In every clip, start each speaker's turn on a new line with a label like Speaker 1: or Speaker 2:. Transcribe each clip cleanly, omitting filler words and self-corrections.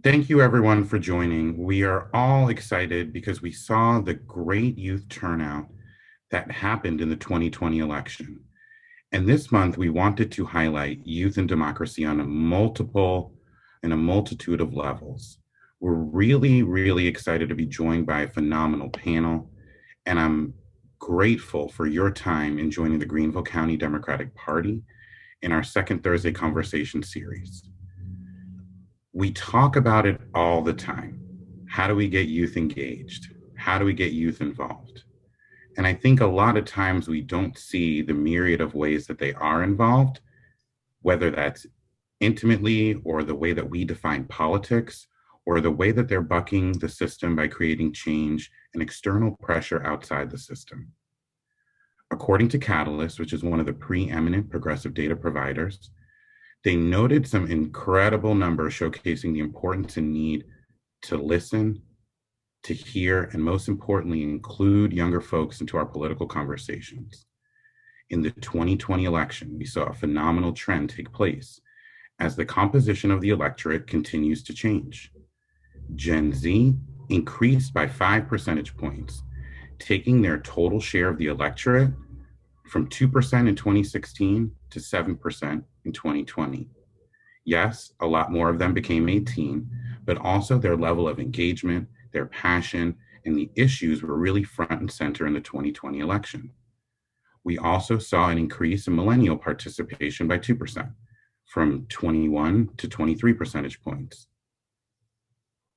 Speaker 1: Thank you, everyone, for joining. We are all excited because we saw the great youth turnout that happened in the 2020 election. And this month, we wanted to highlight youth and democracy on a multitude of levels. We're really excited to be joined by a phenomenal panel, and I'm grateful for your time in joining the Grenville County Democratic Party in our second Thursday conversation series. We talk about it all the time. How do we get youth engaged? How do we get youth involved? And I think a lot of times we don't see the myriad of ways that they are involved, whether that's intimately or the way that we define politics or the way that they're bucking the system by creating change and external pressure outside the system. According to Catalyst, which is one of the preeminent progressive data providers, they noted some incredible numbers showcasing the importance and need to listen, to hear, and most importantly, include younger folks into our political conversations. In the 2020 election, we saw a phenomenal trend take place as the composition of the electorate continues to change. Gen Z increased by 5 percentage points, taking their total share of the electorate from 2% in 2016 to 7% in 2020. Yes, a lot more of them became 18, but also their level of engagement, their passion, and the issues were really front and center in the 2020 election. We also saw an increase in millennial participation by 2%, from 21 to 23 percentage points.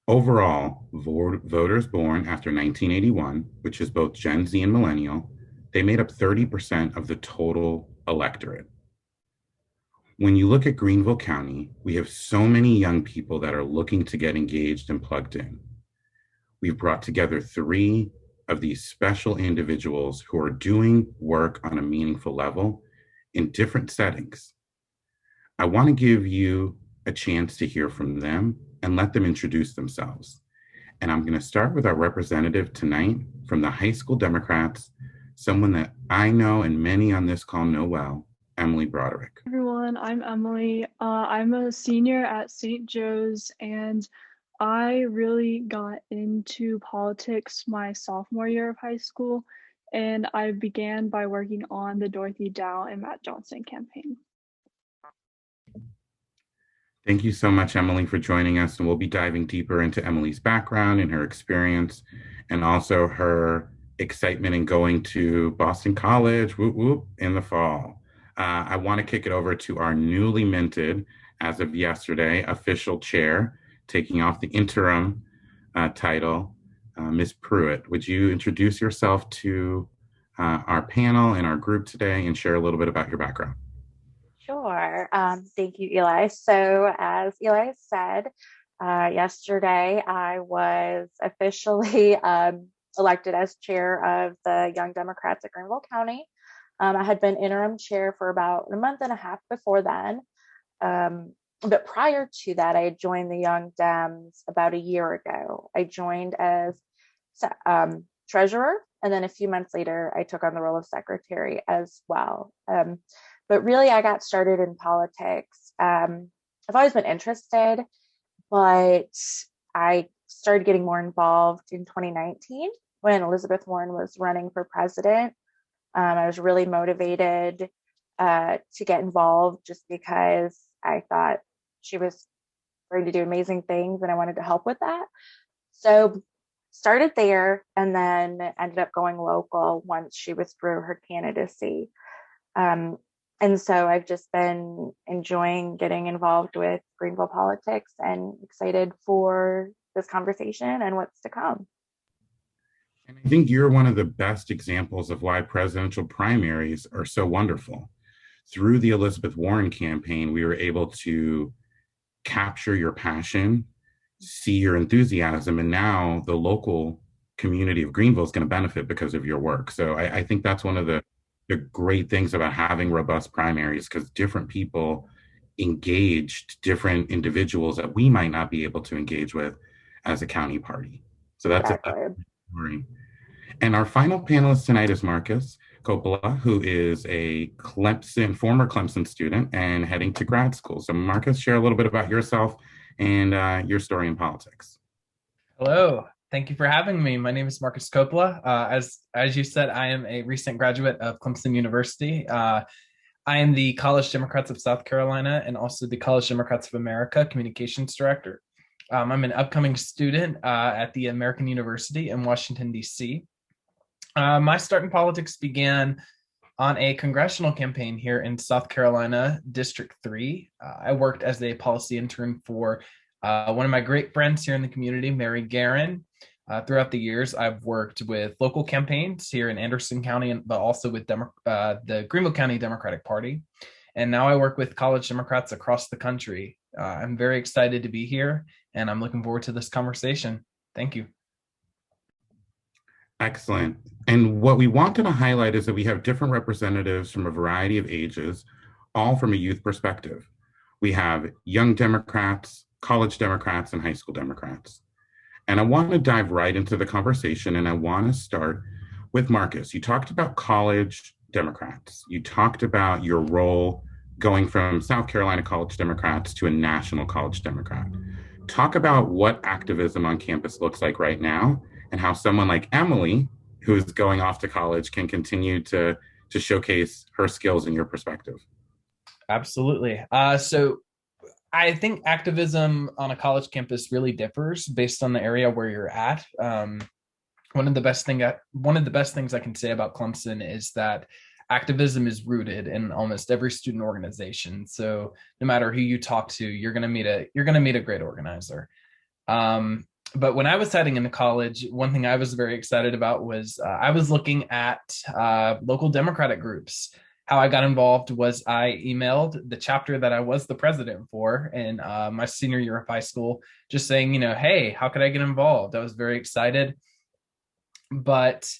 Speaker 1: Overall, voters born after 1981, which is both Gen Z and millennial, they made up 30% of the total electorate. When you look at Grenville County, we have so many young people that are looking to get engaged and plugged in. We've brought together three of these special individuals who are doing work on a meaningful level in different settings. I want to give you a chance to hear from them and let them introduce themselves. And I'm going to start with our representative tonight from the High School Democrats, someone that I know and many on this call know well, Emily Broderick.
Speaker 2: Everyone, I'm Emily. I'm a senior at St. Joe's, and I really got into politics my sophomore year of high school, and I began by working on the Dorothy Dow and Matt Johnson campaign.
Speaker 1: Thank you so much, Emily, for joining us. And we'll be diving deeper into Emily's background and her experience, and also her excitement in going to Boston College, whoop, whoop, in the fall. I want to kick it over to our newly minted, as of yesterday, official chair, taking off the interim title, Ms. Pruitt. Would you introduce yourself to our panel and our group today and share a little bit about your background?
Speaker 3: Sure. Thank you, Eli. So, as Eli said, yesterday I was officially elected as chair of the Young Democrats at Grenville County. I had been interim chair for about a month and a half before then. But prior to that, I had joined the Young Dems about a year ago. I joined as treasurer, and then a few months later, I took on the role of secretary as well. But really, I got started in politics. I've always been interested, but I started getting more involved in 2019 when Elizabeth Warren was running for president. I was really motivated to get involved just because I thought she was going to do amazing things and I wanted to help with that. So started there and then ended up going local once she withdrew her candidacy. And so I've just been enjoying getting involved with Greenville politics and excited for this conversation and what's to come.
Speaker 1: And I think you're one of the best examples of why presidential primaries are so wonderful. Through the Elizabeth Warren campaign, we were able to capture your passion, see your enthusiasm, and now the local community of Greenville is going to benefit because of your work. So I think that's one of the great things about having robust primaries, because different people engaged different individuals that we might not be able to engage with as a county party. So that's a story. And our final panelist tonight is Marcus Coppola, who is a former Clemson student and heading to grad school. So Marcus, share a little bit about yourself and your story in politics.
Speaker 4: Hello. Thank you for having me. My name is Marcus Coppola. As you said, I am a recent graduate of Clemson University. I am the College Democrats of South Carolina and also the College Democrats of America Communications Director. I'm an upcoming student at the American University in Washington, D.C. My start in politics began on a congressional campaign here in South Carolina, District 3. I worked as a policy intern for one of my great friends here in the community, Mary Guerin. Throughout the years, I've worked with local campaigns here in Anderson County, but also with the Grenville County Democratic Party. And now I work with college Democrats across the country. I'm very excited to be here, and I'm looking forward to this conversation. Thank you.
Speaker 1: Excellent. And what we wanted to highlight is that we have different representatives from a variety of ages, all from a youth perspective. We have young Democrats, college Democrats, and high school Democrats. And I want to dive right into the conversation, and I want to start with Marcus. You talked about college Democrats. You talked about your role going from South Carolina college Democrats to a national college Democrat. Talk about what activism on campus looks like right now and how someone like Emily, who's going off to college, can continue to showcase her skills and your perspective.
Speaker 4: Absolutely. So I think activism on a college campus really differs based on the area where you're at. One of the best things I can say about Clemson is that activism is rooted in almost every student organization. So no matter who you talk to, you're going to meet a great organizer. But when I was heading into college, one thing I was very excited about was I was looking at local Democratic groups. How I got involved was I emailed the chapter that I was the president for in my senior year of high school, just saying, hey, how could I get involved? I was very excited. But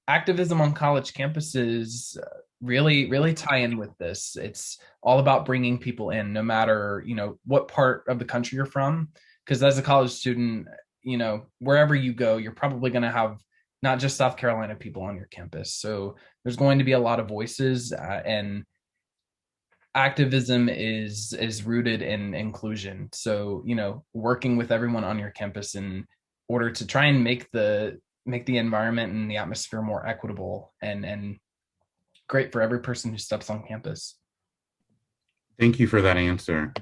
Speaker 4: activism on college campuses really tie in with this. It's all about bringing people in, no matter, what part of the country you're from. Because as a college student, wherever you go, you're probably going to have not just South Carolina people on your campus. So there's going to be a lot of voices, and activism is rooted in inclusion. So, working with everyone on your campus in order to try and make the environment and the atmosphere more equitable and great for every person who steps on campus.
Speaker 1: Thank you for that answer.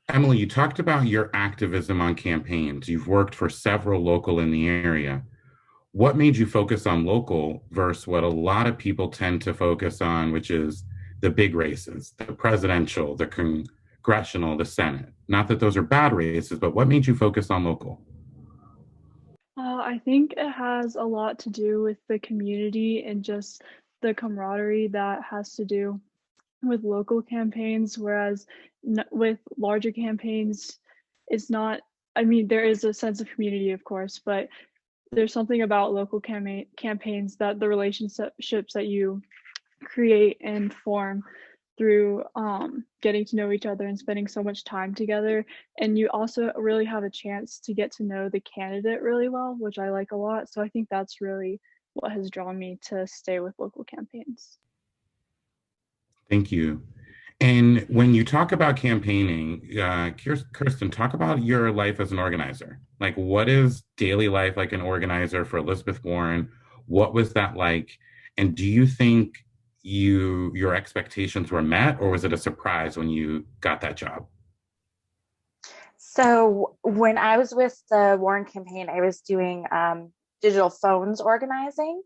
Speaker 1: Emily, you talked about your activism on campaigns. You've worked for several local in the area. What made you focus on local versus what a lot of people tend to focus on, which is the big races, the presidential, the congressional, the Senate? Not that those are bad races, but what made you focus on local?
Speaker 2: I think it has a lot to do with the community and just the camaraderie that has to do with local campaigns, whereas with larger campaigns, it's not, there is a sense of community, of course, but there's something about local campaigns that the relationships that you create and form through getting to know each other and spending so much time together. And you also really have a chance to get to know the candidate really well, which I like a lot. So I think that's really what has drawn me to stay with local campaigns.
Speaker 1: Thank you. And when you talk about campaigning, Kirsten, talk about your life as an organizer. Like, what is daily life like an organizer for Elizabeth Warren? What was that like? And do you think your expectations were met, or was it a surprise when you got that job?
Speaker 3: So when I was with the Warren campaign, I was doing digital phones organizing.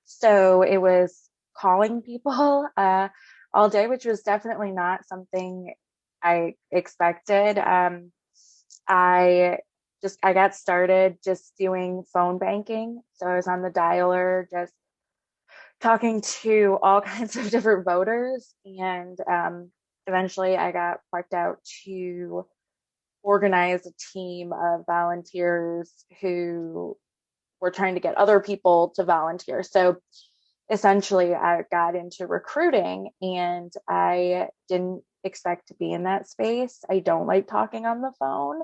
Speaker 3: So it was calling people all day, which was definitely not something I expected. I got started just doing phone banking. So I was on the dialer, just talking to all kinds of different voters. And eventually I got plucked out to organize a team of volunteers who were trying to get other people to volunteer. So essentially I got into recruiting, and I didn't expect to be in that space. I don't like talking on the phone.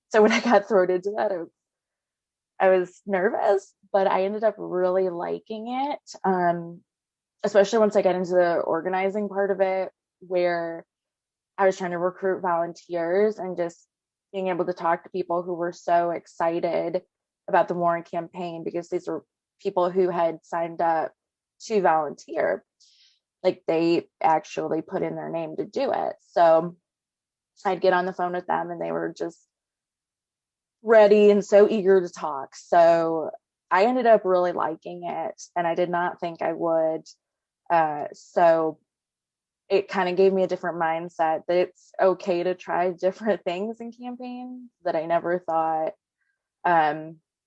Speaker 3: So when I got thrown into that, I was nervous, but I ended up really liking it. Especially once I got into the organizing part of it, where I was trying to recruit volunteers and just being able to talk to people who were so excited about the Warren campaign, because these were people who had signed up to volunteer. Like, they actually put in their name to do it. So I'd get on the phone with them and they were just ready and so eager to talk. So I ended up really liking it, and I did not think I would. So it kind of gave me a different mindset that it's okay to try different things in campaigns that I never thought.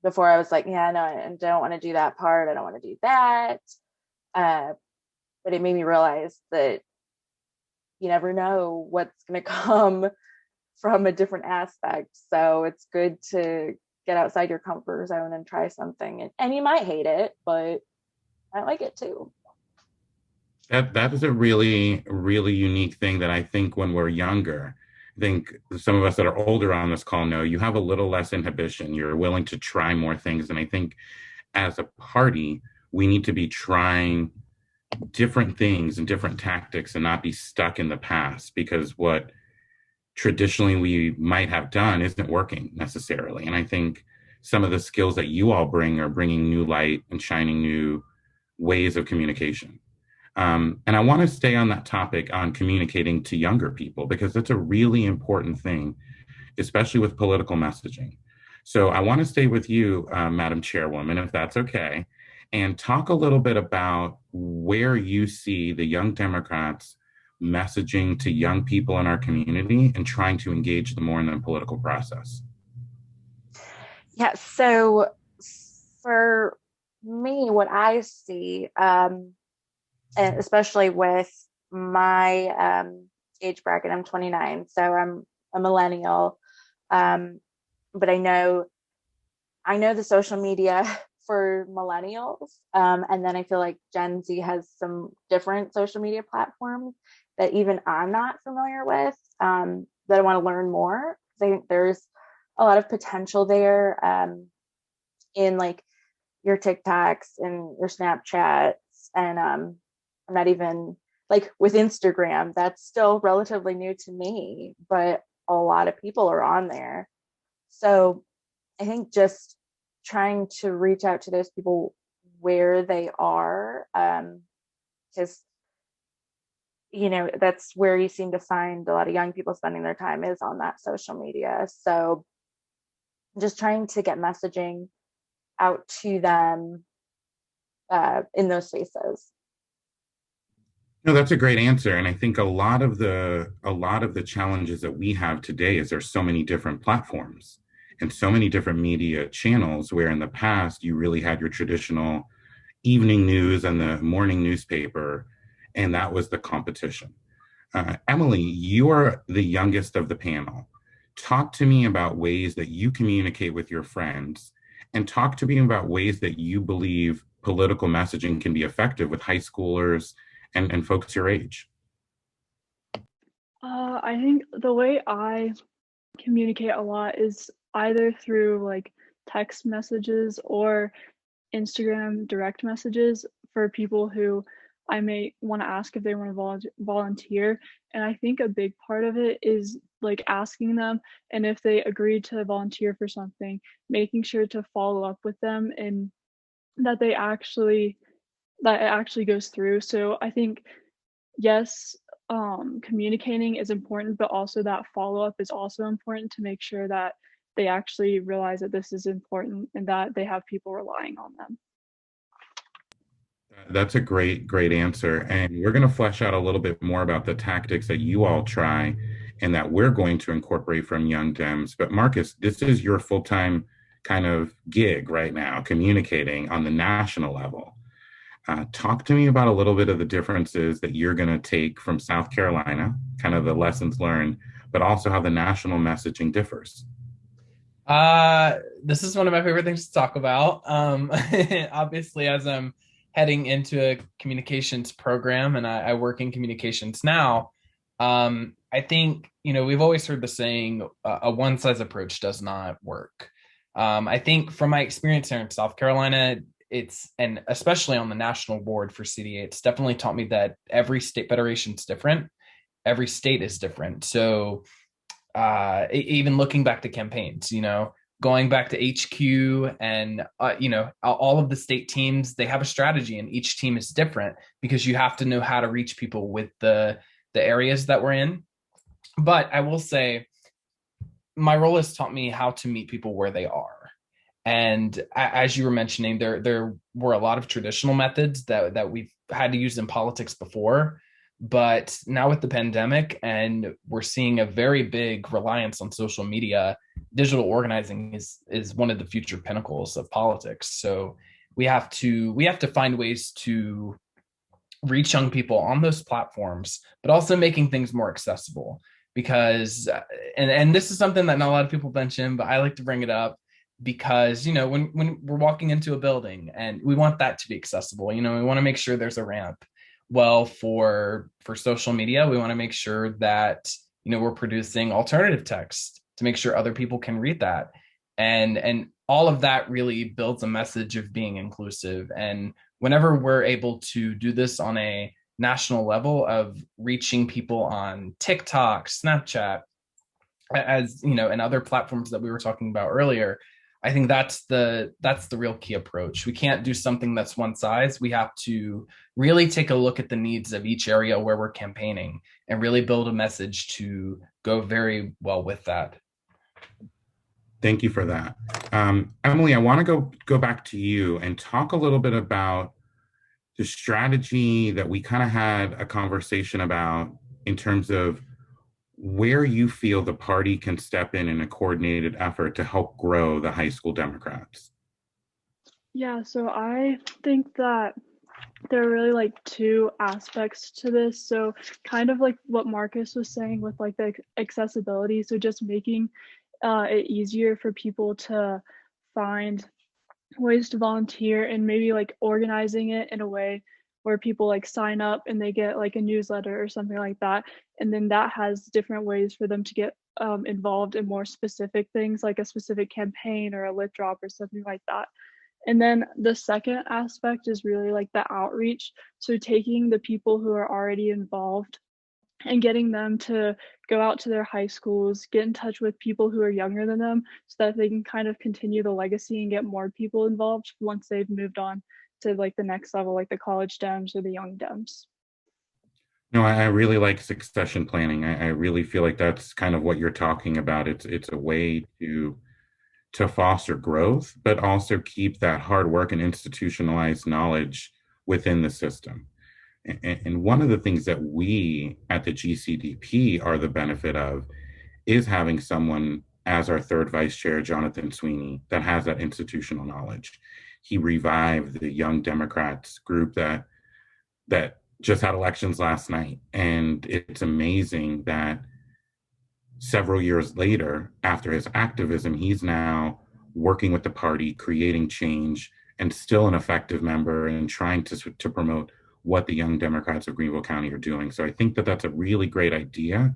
Speaker 3: Before I was like, yeah, no, I don't want to do that part. I don't want to do that. But it made me realize that you never know what's going to come from a different aspect. So it's good to get outside your comfort zone and try something. And you might hate it, but I like it too.
Speaker 1: That is a really, really unique thing that I think when we're younger, I think some of us that are older on this call know you have a little less inhibition. You're willing to try more things. And I think as a party, we need to be trying different things and different tactics and not be stuck in the past, because what traditionally we might have done isn't working necessarily. And I think some of the skills that you all bring are bringing new light and shining new ways of communication. And I want to stay on that topic on communicating to younger people, because that's a really important thing, especially with political messaging. So I want to stay with you, Madam Chairwoman, if that's okay, and talk a little bit about where you see the Young Democrats messaging to young people in our community and trying to engage them more in the political process.
Speaker 3: Yeah, so for me, what I see, and especially with my age bracket, I'm 29, so I'm a millennial, but I know the social media for millennials, and then I feel like Gen Z has some different social media platforms that even I'm not familiar with, that I want to learn more. I think there's a lot of potential there, in like your TikToks and your Snapchats, and I'm not even like with Instagram. That's still relatively new to me, but a lot of people are on there. So I think just trying to reach out to those people where they are, because that's where you seem to find a lot of young people spending their time, is on that social media. So just trying to get messaging out to them in those spaces.
Speaker 1: No, that's a great answer. And I think a lot of the challenges that we have today is there's so many different platforms and so many different media channels, where in the past you really had your traditional evening news and the morning newspaper, and that was the competition. Emily, you are the youngest of the panel. Talk to me about ways that you communicate with your friends, and talk to me about ways that you believe political messaging can be effective with high schoolers and folks your age.
Speaker 2: I think the way I communicate a lot is either through like text messages or Instagram direct messages for people who I may want to ask if they want to volunteer. And I think a big part of it is like asking them, and if they agree to volunteer for something, making sure to follow up with them and that it actually goes through. So I think, yes, communicating is important, but also that follow up is also important to make sure that they actually realize that this is important and that they have people relying on them.
Speaker 1: That's a great, great answer. And we're going to flesh out a little bit more about the tactics that you all try and that we're going to incorporate from Young Dems. But Marcus, this is your full-time kind of gig right now, communicating on the national level. Talk to me about a little bit of the differences that you're going to take from South Carolina, kind of the lessons learned, but also how the national messaging differs.
Speaker 4: This is one of my favorite things to talk about. Obviously, as I'm heading into a communications program, and I work in communications now, I think, we've always heard the saying, a one size approach does not work. I think from my experience here in South Carolina, and especially on the national board for CDA, it's definitely taught me that every state federation is different. Every state is different. So even looking back to campaigns, going back to HQ and, all of the state teams, they have a strategy and each team is different because you have to know how to reach people with the areas that we're in. But I will say my role has taught me how to meet people where they are. And as you were mentioning, there were a lot of traditional methods that we've had to use in politics before. But now with the pandemic, and we're seeing a very big reliance on social media, digital organizing is one of the future pinnacles of politics. So we have to find ways to reach young people on those platforms, but also making things more accessible. Because and this is something that not a lot of people mention, but I like to bring it up because when we're walking into a building and we want that to be accessible, we want to make sure there's a ramp. Well, for social media, we want to make sure that we're producing alternative text to make sure other people can read that, and all of that really builds a message of being inclusive. And whenever we're able to do this on a national level of reaching people on TikTok, Snapchat, as and other platforms that we were talking about earlier, I think that's the real key approach. We can't do something that's one size. We have to really take a look at the needs of each area where we're campaigning and really build a message to go very well with that.
Speaker 1: Thank you for that. Emily, I want to go back to you and talk a little bit about the strategy that we kind of had a conversation about in terms of where you feel the party can step in a coordinated effort to help grow the high school Democrats.
Speaker 2: Yeah, so I think that there are really like two aspects to this. So kind of like what Marcus was saying with like the accessibility. So just making it easier for people to find ways to volunteer and maybe like organizing it in a way where people like sign up and they get like a newsletter or something like that. And then that has different ways for them to get involved in more specific things like a specific campaign or a lit drop or something like that. And then the second aspect is really like the outreach. So taking the people who are already involved and getting them to go out to their high schools, get in touch with people who are younger than them so that they can kind of continue the legacy and get more people involved once they've moved on to like the next level, like the college Dems or the young Dems.
Speaker 1: No, I really like succession planning. I really feel like that's kind of what you're talking about. It's a way to foster growth, but also keep that hard work and institutionalized knowledge within the system. And one of the things that we at the GCDP are the benefit of is having someone as our third vice chair, Jonathan Sweeney, that has that institutional knowledge. He revived the Young Democrats group that just had elections last night. And it's amazing that several years later, after his activism, he's now working with the party, creating change, and still an effective member and trying to promote what the Young Democrats of Grenville County are doing. So I think that that's a really great idea.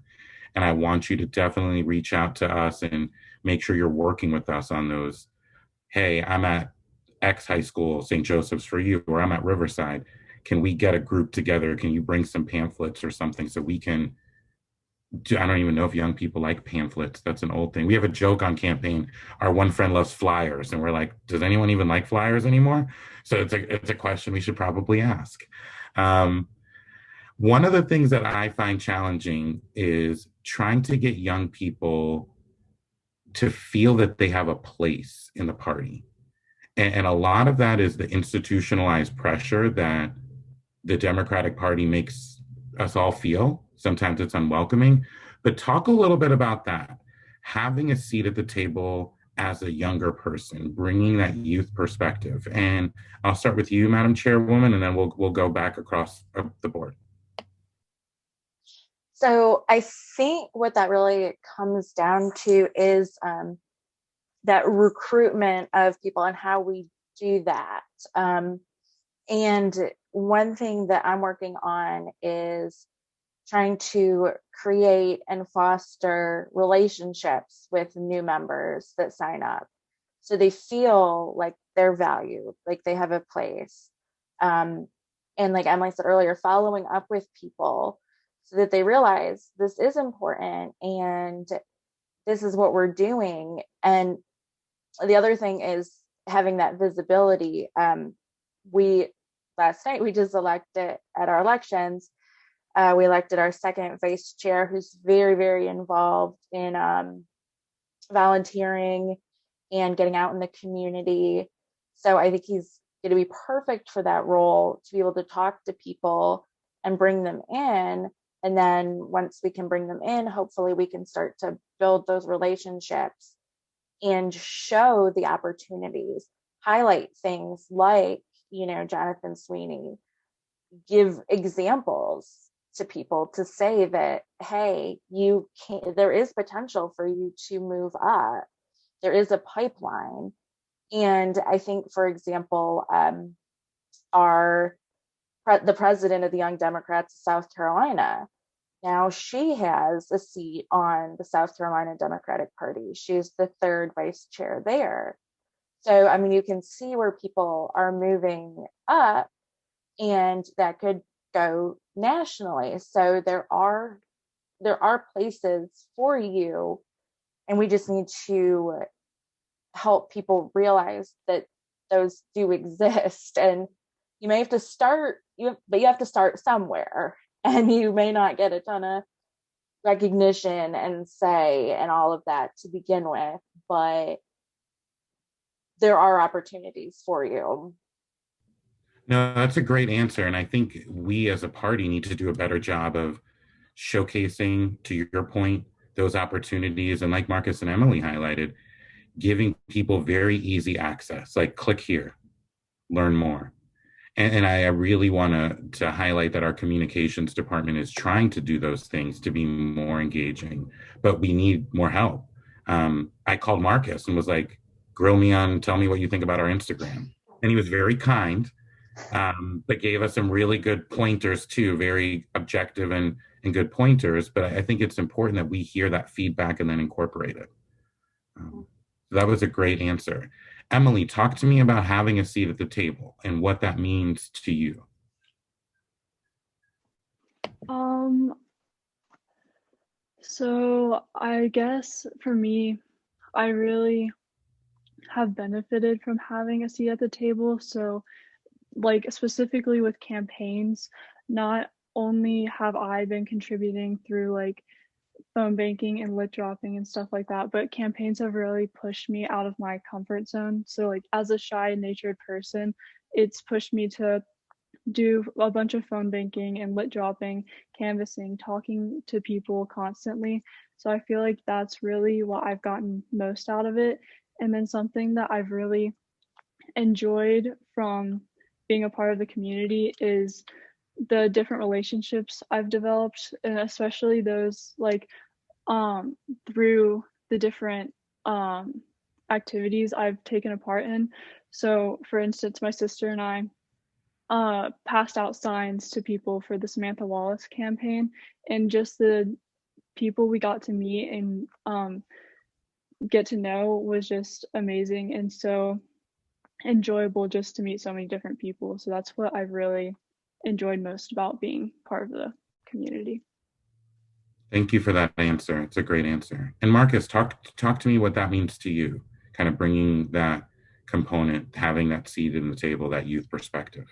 Speaker 1: And I want you to definitely reach out to us and make sure you're working with us on those. Hey, I'm at X high school, St. Joseph's for you, or I'm at Riverside. Can we get a group together? Can you bring some pamphlets or something so we can I don't even know if young people like pamphlets. That's an old thing. We have a joke on campaign. Our one friend loves flyers, and we're like, does anyone even like flyers anymore? So it's a question we should probably ask. One of the things that I find challenging is trying to get young people to feel that they have a place in the party. And a lot of that is the institutionalized pressure that the Democratic Party makes us all feel. Sometimes it's unwelcoming, but talk a little bit about that. Having a seat at the table as a younger person, bringing that youth perspective. And I'll start with you, Madam Chairwoman, and then we'll go back across the board.
Speaker 3: So I think what that really comes down to is that recruitment of people and how we do that. And one thing that I'm working on is trying to create and foster relationships with new members that sign up so they feel like they're valued, like they have a place. And like Emily said earlier, following up with people so that they realize this is important and this is what we're doing. And the other thing is having that visibility. Last night we just elected at our elections. We elected our second vice chair, who's very, very involved in volunteering and getting out in the community. So I think he's going to be perfect for that role, to be able to talk to people and bring them in. And then once we can bring them in, hopefully we can start to build those relationships and show the opportunities, highlight things like, Jonathan Sweeney, give examples to people to say that, hey, there is potential for you to move up. There is a pipeline. And I think, for example, the president of the Young Democrats of South Carolina, now she has a seat on the South Carolina Democratic Party. She's the third vice chair there. So, I mean, you can see where people are moving up, and that could go nationally. So there are places for you, and we just need to help people realize that those do exist. And you may have to start, but you have to start somewhere, and you may not get a ton of recognition and say and all of that to begin with, but there are opportunities for you.
Speaker 1: No, that's a great answer. And I think we as a party need to do a better job of showcasing, to your point, those opportunities. And like Marcus and Emily highlighted, giving people very easy access, like click here, learn more. And I really want to highlight that our communications department is trying to do those things to be more engaging, but we need more help. I called Marcus and was like, grill me on, tell me what you think about our Instagram. And he was very kind, but gave us some really good pointers too, very objective and good pointers. But I think it's important that we hear that feedback and then incorporate it. That was a great answer. Emily, talk to me about having a seat at the table and what that means to you.
Speaker 2: So I guess for me, I really have benefited from having a seat at the table. So like specifically with campaigns, not only have I been contributing through like phone banking and lit dropping and stuff like that, but campaigns have really pushed me out of my comfort zone. So like as a shy natured person, it's pushed me to do a bunch of phone banking and lit dropping, canvassing, talking to people constantly. So I feel like that's really what I've gotten most out of it. And then something that I've really enjoyed from being a part of the community is the different relationships I've developed, and especially those like through the different activities I've taken a part in. So for instance, my sister and I passed out signs to people for the Samantha Wallace campaign, and just the people we got to meet and get to know was just amazing and so enjoyable just to meet so many different people. So that's what I've really enjoyed most about being part of the community.
Speaker 1: Thank you for that answer. It's a great answer. And Marcus, talk to me what that means to you, kind of bringing that component, having that seat at the table, that youth perspective.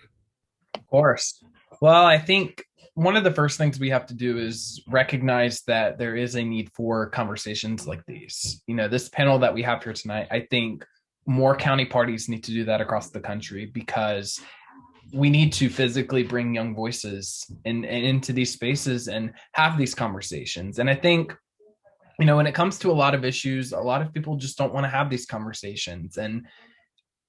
Speaker 4: Of course. Well, I think one of the first things we have to do is recognize that there is a need for conversations like these. This panel that we have here tonight, I think more county parties need to do that across the country, because we need to physically bring young voices into these spaces and have these conversations. And I think, when it comes to a lot of issues, a lot of people just don't want to have these conversations. And,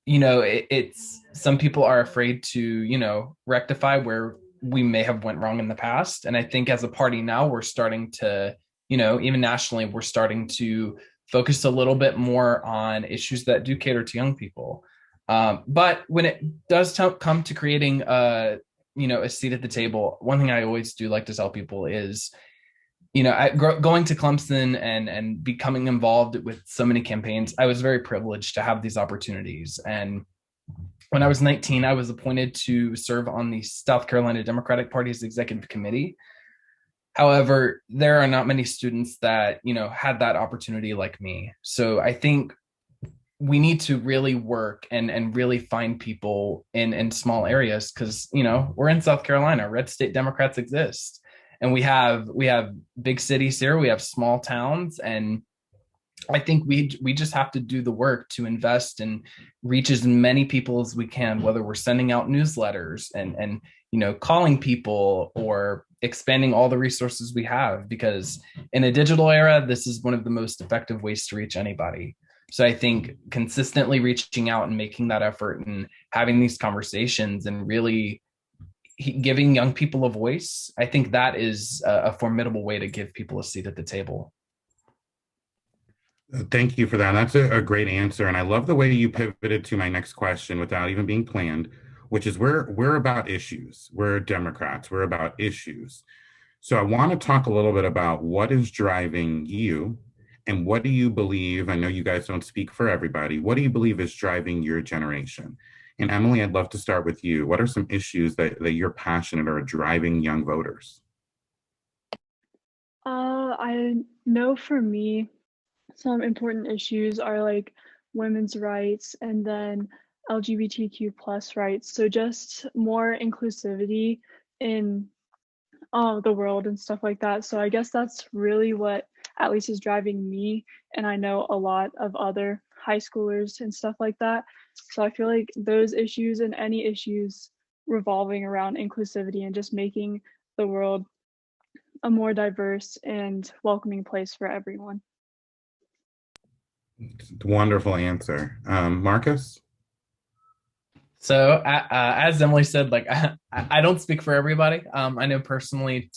Speaker 4: it's some people are afraid to, rectify where we may have went wrong in the past. And I think as a party now, we're starting to, even nationally, we're starting to focus a little bit more on issues that do cater to young people. But when it does come to creating a seat at the table, one thing I always do like to tell people is, going to Clemson and becoming involved with so many campaigns, I was very privileged to have these opportunities. And when I was 19, I was appointed to serve on the South Carolina Democratic Party's executive committee. However, there are not many students that, had that opportunity like me. So I think we need to really work and really find people in small areas, because we're in South Carolina. Red state Democrats exist, and we have big cities here, we have small towns, and I think we just have to do the work to invest and reach as many people as we can, whether we're sending out newsletters and calling people or expanding all the resources we have, because in a digital era, this is one of the most effective ways to reach anybody. So I think consistently reaching out and making that effort and having these conversations and really giving young people a voice, I think that is a formidable way to give people a seat at the table.
Speaker 1: Thank you for that. That's a great answer. And I love the way you pivoted to my next question without even being planned, which is we're about issues. We're Democrats. We're about issues. So I want to talk a little bit about what is driving you and what do you believe? I know you guys don't speak for everybody. What do you believe is driving your generation? And Emily, I'd love to start with you. What are some issues that you're passionate or driving young voters?
Speaker 2: I know for me, some important issues are like women's rights and then LGBTQ plus rights. So just more inclusivity in the world and stuff like that. So I guess that's really what at least is driving me. And I know a lot of other high schoolers and stuff like that. So I feel like those issues and any issues revolving around inclusivity and just making the world a more diverse and welcoming place for everyone.
Speaker 1: Wonderful answer. Marcus?
Speaker 4: So, as Emily said, like I don't speak for everybody. I know personally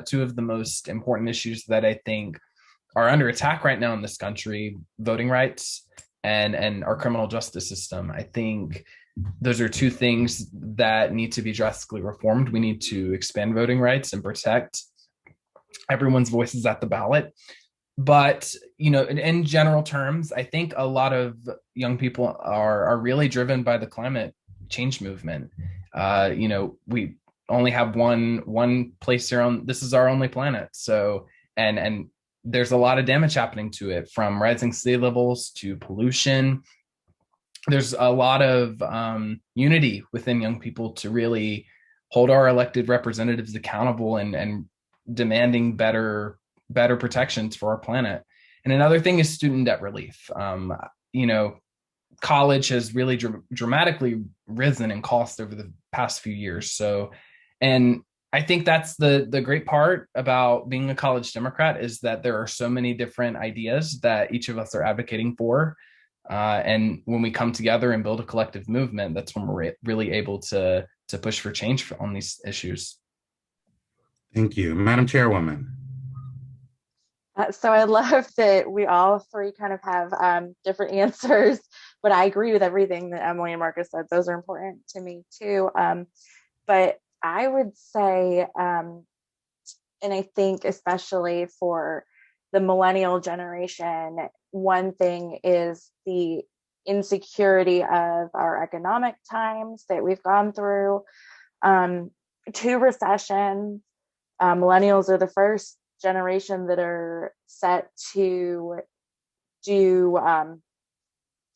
Speaker 4: two of the most important issues that I think are under attack right now in this country: voting rights and our criminal justice system. I think those are two things that need to be drastically reformed. We need to expand voting rights and protect everyone's voices at the ballot. But in general terms, I think a lot of young people are really driven by the climate change movement. We only have one place here on this is our only planet. So and there's a lot of damage happening to it, from rising sea levels to pollution. There's a lot of unity within young people to really hold our elected representatives accountable and demanding better protections for our planet. And another thing is student debt relief. College has really dramatically risen in cost over the past few years. So, and I think that's the great part about being a college Democrat, is that there are so many different ideas that each of us are advocating for. And when we come together and build a collective movement, that's when we're really able to push for change on these issues.
Speaker 1: Thank you. Madam Chairwoman.
Speaker 3: So I love that we all three kind of have different answers, but I agree with everything that Emily and Marcus said. Those are important to me too. But I would say, and I think especially for the millennial generation, one thing is the insecurity of our economic times that we've gone through, 2 recessions. Millennials are the first generation that are set to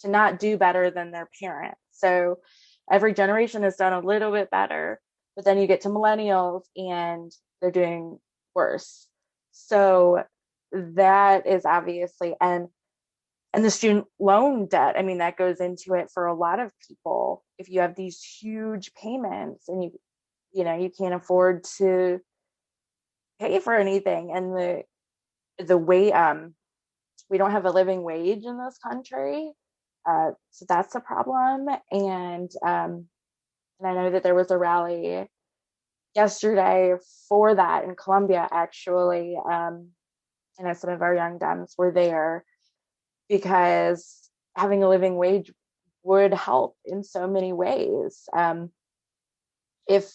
Speaker 3: not do better than their parents. So every generation has done a little bit better, but then you get to millennials and they're doing worse. So that is obviously, and the student loan debt, I mean, that goes into it for a lot of people. If you have these huge payments and you can't afford to pay for anything, and the way we don't have a living wage in this country, so that's a problem. And I know that there was a rally yesterday for that in Columbia, actually. I know some of our young Dems were there because having a living wage would help in so many ways. If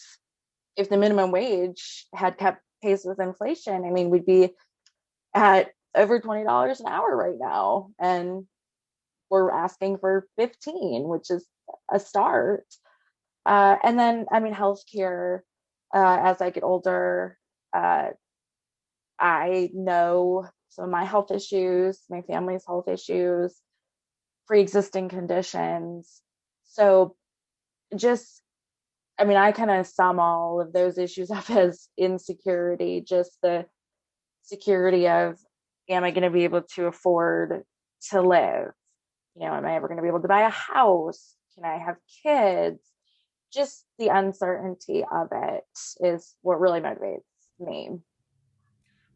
Speaker 3: the minimum wage had kept pace with inflation, I mean, we'd be at over $20 an hour right now, and we're asking for 15, which is a start. And then, I mean, healthcare, as I get older, I know some of my health issues, my family's health issues, pre-existing conditions. So just, I mean, I kind of sum all of those issues up as insecurity, just the security of, am I going to be able to afford to live? You know, am I ever going to be able to buy a house? Can I have kids? Just the uncertainty of it is what really motivates me.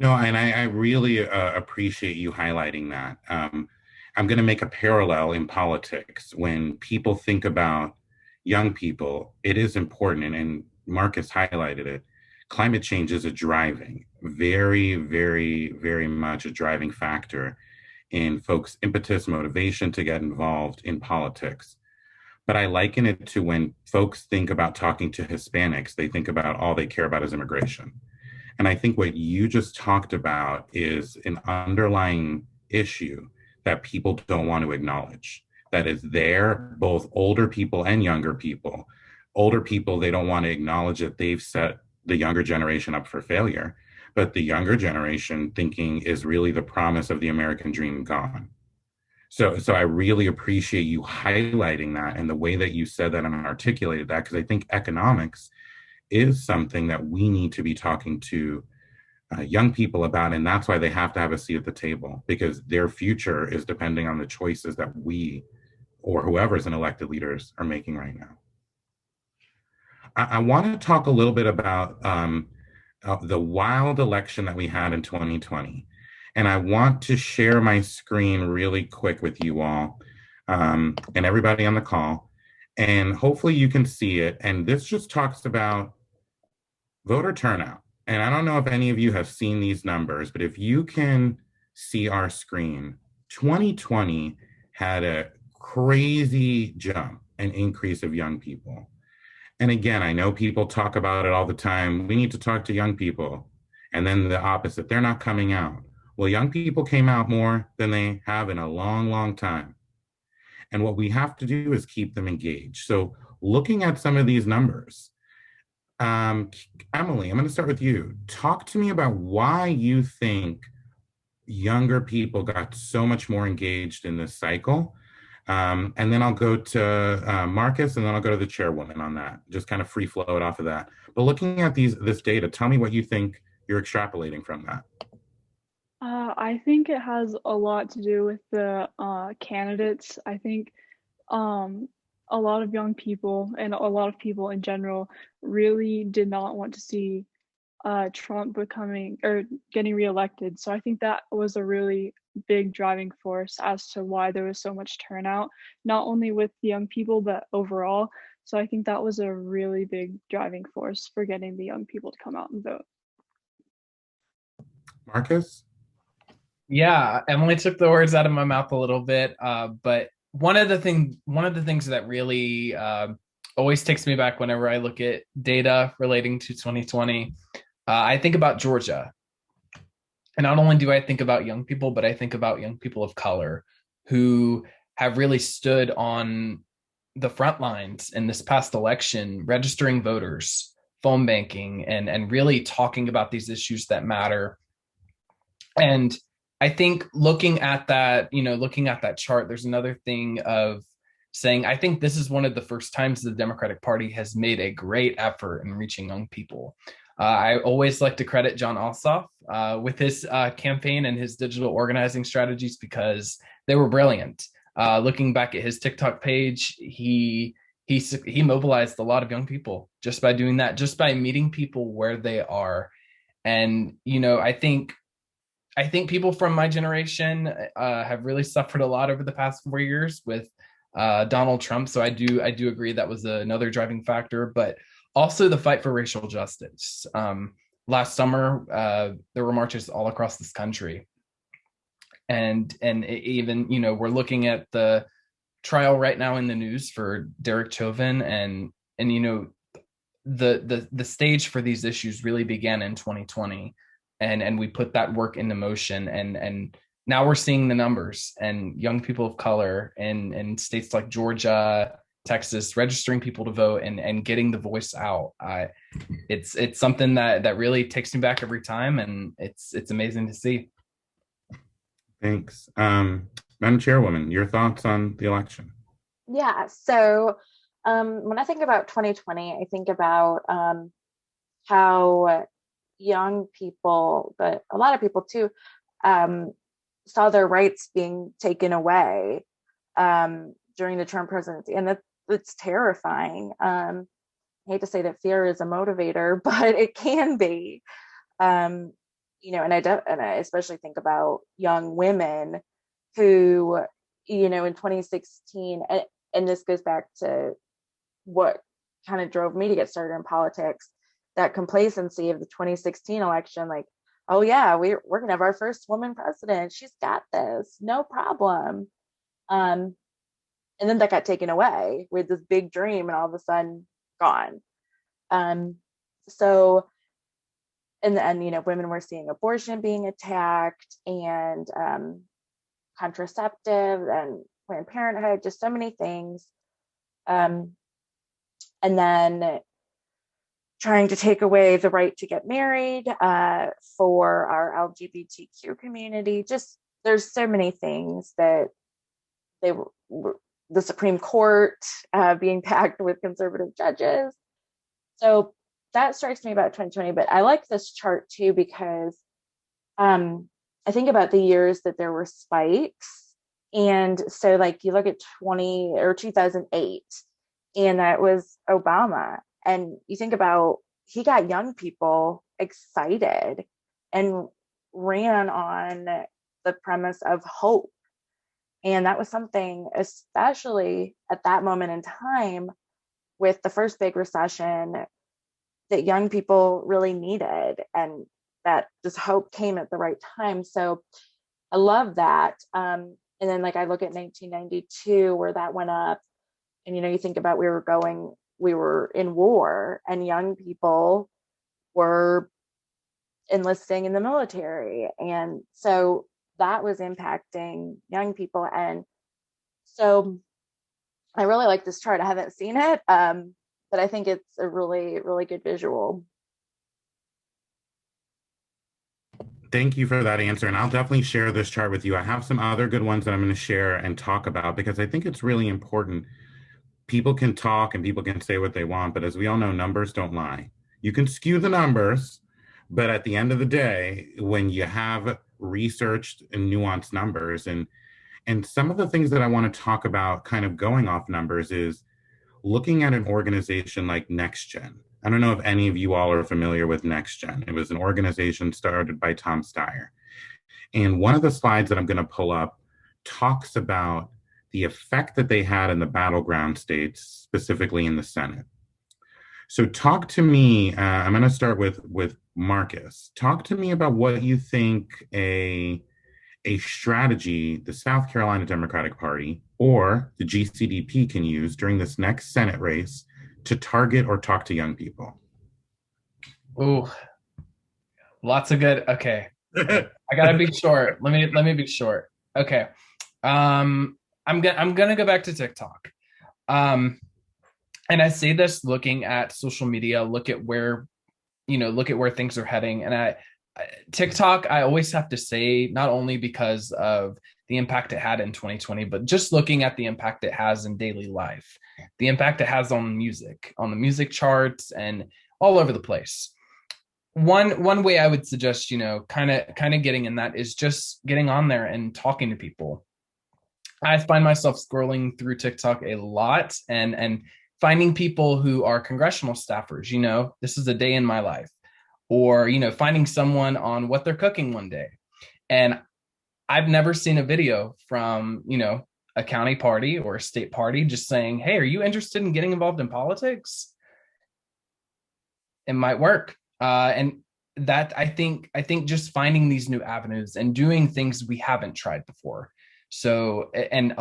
Speaker 1: No, and I really appreciate you highlighting that. I'm going to make a parallel in politics. When people think about young people, it is important, and Marcus highlighted it. Climate change is a driving, very, very, very much a driving factor in folks' impetus, motivation to get involved in politics. But I liken it to when folks think about talking to Hispanics, they think about all they care about is immigration. And I think what you just talked about is an underlying issue that people don't want to acknowledge, that is there, both older people and younger people. Older people, they don't want to acknowledge that they've set the younger generation up for failure, but the younger generation thinking is really the promise of the American dream gone. So I really appreciate you highlighting that and the way that you said that and articulated that, because I think economics is something that we need to be talking to young people about, and that's why they have to have a seat at the table, because their future is depending on the choices that we or whoever's in elected leaders are making right now. I want to talk a little bit about the wild election that we had in 2020. And I want to share my screen really quick with you all and everybody on the call. And hopefully you can see it. And this just talks about voter turnout. And I don't know if any of you have seen these numbers, but if you can see our screen, 2020 had a crazy jump, an increase of young people. And again, I know people talk about it all the time. We need to talk to young people. And then the opposite, they're not coming out. Well, young people came out more than they have in a long, long time. And what we have to do is keep them engaged. So looking at some of these numbers, Emily, I'm going to start with you. Talk to me about why you think younger people got so much more engaged in this cycle. And then I'll go to Marcus, and then I'll go to the chairwoman on that. Just kind of free flow it off of that. But looking at this data, tell me what you think you're extrapolating from that.
Speaker 2: I think it has a lot to do with the candidates. I think a lot of young people and a lot of people in general really did not want to see Trump becoming or getting reelected. So I think that was a really big driving force as to why there was so much turnout, not only with the young people, but overall. So I think that was a really big driving force for getting the young people to come out and vote.
Speaker 1: Marcus?
Speaker 4: Yeah, Emily took the words out of my mouth a little bit, but one of the things that really always takes me back whenever I look at data relating to 2020, I think about Georgia. And not only do I think about young people, but I think about young people of color who have really stood on the front lines in this past election, registering voters, phone banking, and really talking about these issues that matter. And I think looking at that chart, there's another thing of saying, I think this is one of the first times the Democratic Party has made a great effort in reaching young people. I always like to credit John Ossoff with his campaign and his digital organizing strategies because they were brilliant. Looking back at his TikTok page, he mobilized a lot of young people just by doing that, just by meeting people where they are. And, I think people from my generation have really suffered a lot over the past 4 years with Donald Trump. So I do agree that was another driving factor, but also the fight for racial justice. Last summer, there were marches all across this country. And even, we're looking at the trial right now in the news for Derek Chauvin, and the stage for these issues really began in 2020. And we put that work into motion, and now we're seeing the numbers, and young people of color in states like Georgia Texas, registering people to vote and getting the voice out. It's something that really takes me back every time, and it's amazing to see.
Speaker 1: Thanks. Madam Chairwoman, your thoughts on the election?
Speaker 3: Yeah. So when I think about 2020, I think about how young people, but a lot of people too, saw their rights being taken away during the Trump presidency, and that's terrifying. I hate to say that fear is a motivator, but it can be. And I especially think about young women who, in 2016, and this goes back to what kind of drove me to get started in politics, that complacency of the 2016 election, like, oh yeah, we're gonna have our first woman president, she's got this, no problem. And then that got taken away with this big dream, and all of a sudden gone. So in the end, women were seeing abortion being attacked, and contraceptive and Planned Parenthood, just so many things. And then trying to take away the right to get married for our LGBTQ community. Just there's so many things that the Supreme Court being packed with conservative judges. So that strikes me about 2020. But I like this chart too, because I think about the years that there were spikes. And so like you look at 2008, and that was Obama. And you think about, he got young people excited and ran on the premise of hope. And that was something, especially at that moment in time with the first big recession, that young people really needed, and that just hope came at the right time. So I love that. And then like I look at 1992, where that went up, and you think about, we were in war, and young people were enlisting in the military, and so that was impacting young people. And so I really like this chart. I haven't seen it, but I think it's a really, really good visual.
Speaker 1: Thank you for that answer. And I'll definitely share this chart with you. I have some other good ones that I'm going to share and talk about, because I think it's really important. People can talk and people can say what they want, but as we all know, numbers don't lie. You can skew the numbers, but at the end of the day, when you have researched and nuanced numbers, and some of the things that I want to talk about kind of going off numbers is looking at an organization like NextGen. I don't know if any of you all are familiar with NextGen. It was an organization started by Tom Steyer. And one of the slides that I'm going to pull up talks about the effect that they had in the battleground states, specifically in the Senate. So talk to me, I'm going to start with Marcus. Talk to me about what you think a strategy the South Carolina Democratic Party or the GCDP can use during this next Senate race to target or talk to young people.
Speaker 4: Ooh, lots of good. Okay, I gotta be short. Let me be short. Okay, I'm gonna go back to TikTok. And I say this looking at social media, look at where things are heading. And TikTok, I always have to say, not only because of the impact it had in 2020, but just looking at the impact it has in daily life, the impact it has on the music charts and all over the place. One way I would suggest, kind of getting in that is just getting on there and talking to people. I find myself scrolling through TikTok a lot and finding people who are congressional staffers. This is a day in my life, or finding someone on what they're cooking one day. And I've never seen a video from a county party or a state party just saying, hey, are you interested in getting involved in politics? It might work. And that I think just finding these new avenues and doing things we haven't tried before. So, and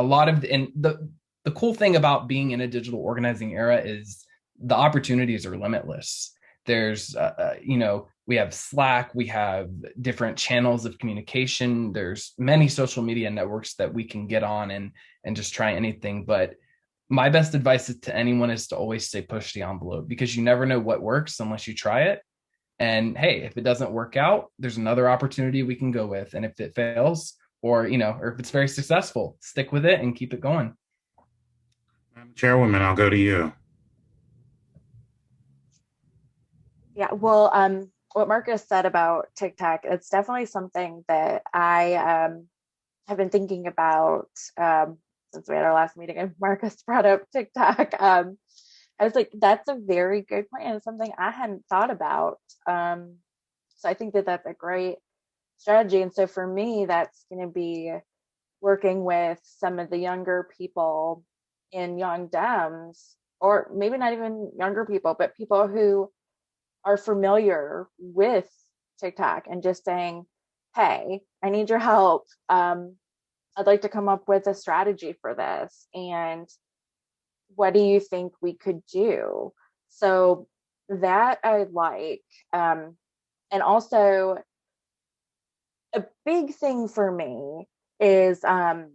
Speaker 4: the cool thing about being in a digital organizing era is the opportunities are limitless. There's, we have Slack, we have different channels of communication. There's many social media networks that we can get on and just try anything. But my best advice to anyone is to always say push the envelope, because you never know what works unless you try it. And hey, if it doesn't work out, there's another opportunity we can go with. And if it fails, or if it's very successful, stick with it and keep it going.
Speaker 1: Chairwoman, I'll go to you.
Speaker 3: Yeah, well, what Marcus said about TikTok, it's definitely something that I have been thinking about since we had our last meeting and Marcus brought up TikTok. I was like, that's a very good point, and it's something I hadn't thought about. So I think that that's a great strategy. And so for me, that's going to be working with some of the younger people in Young Dems, or maybe not even younger people, but people who are familiar with TikTok, and just saying, hey, I need your help. I'd like to come up with a strategy for this. And what do you think we could do? So that I like. And also, a big thing for me is the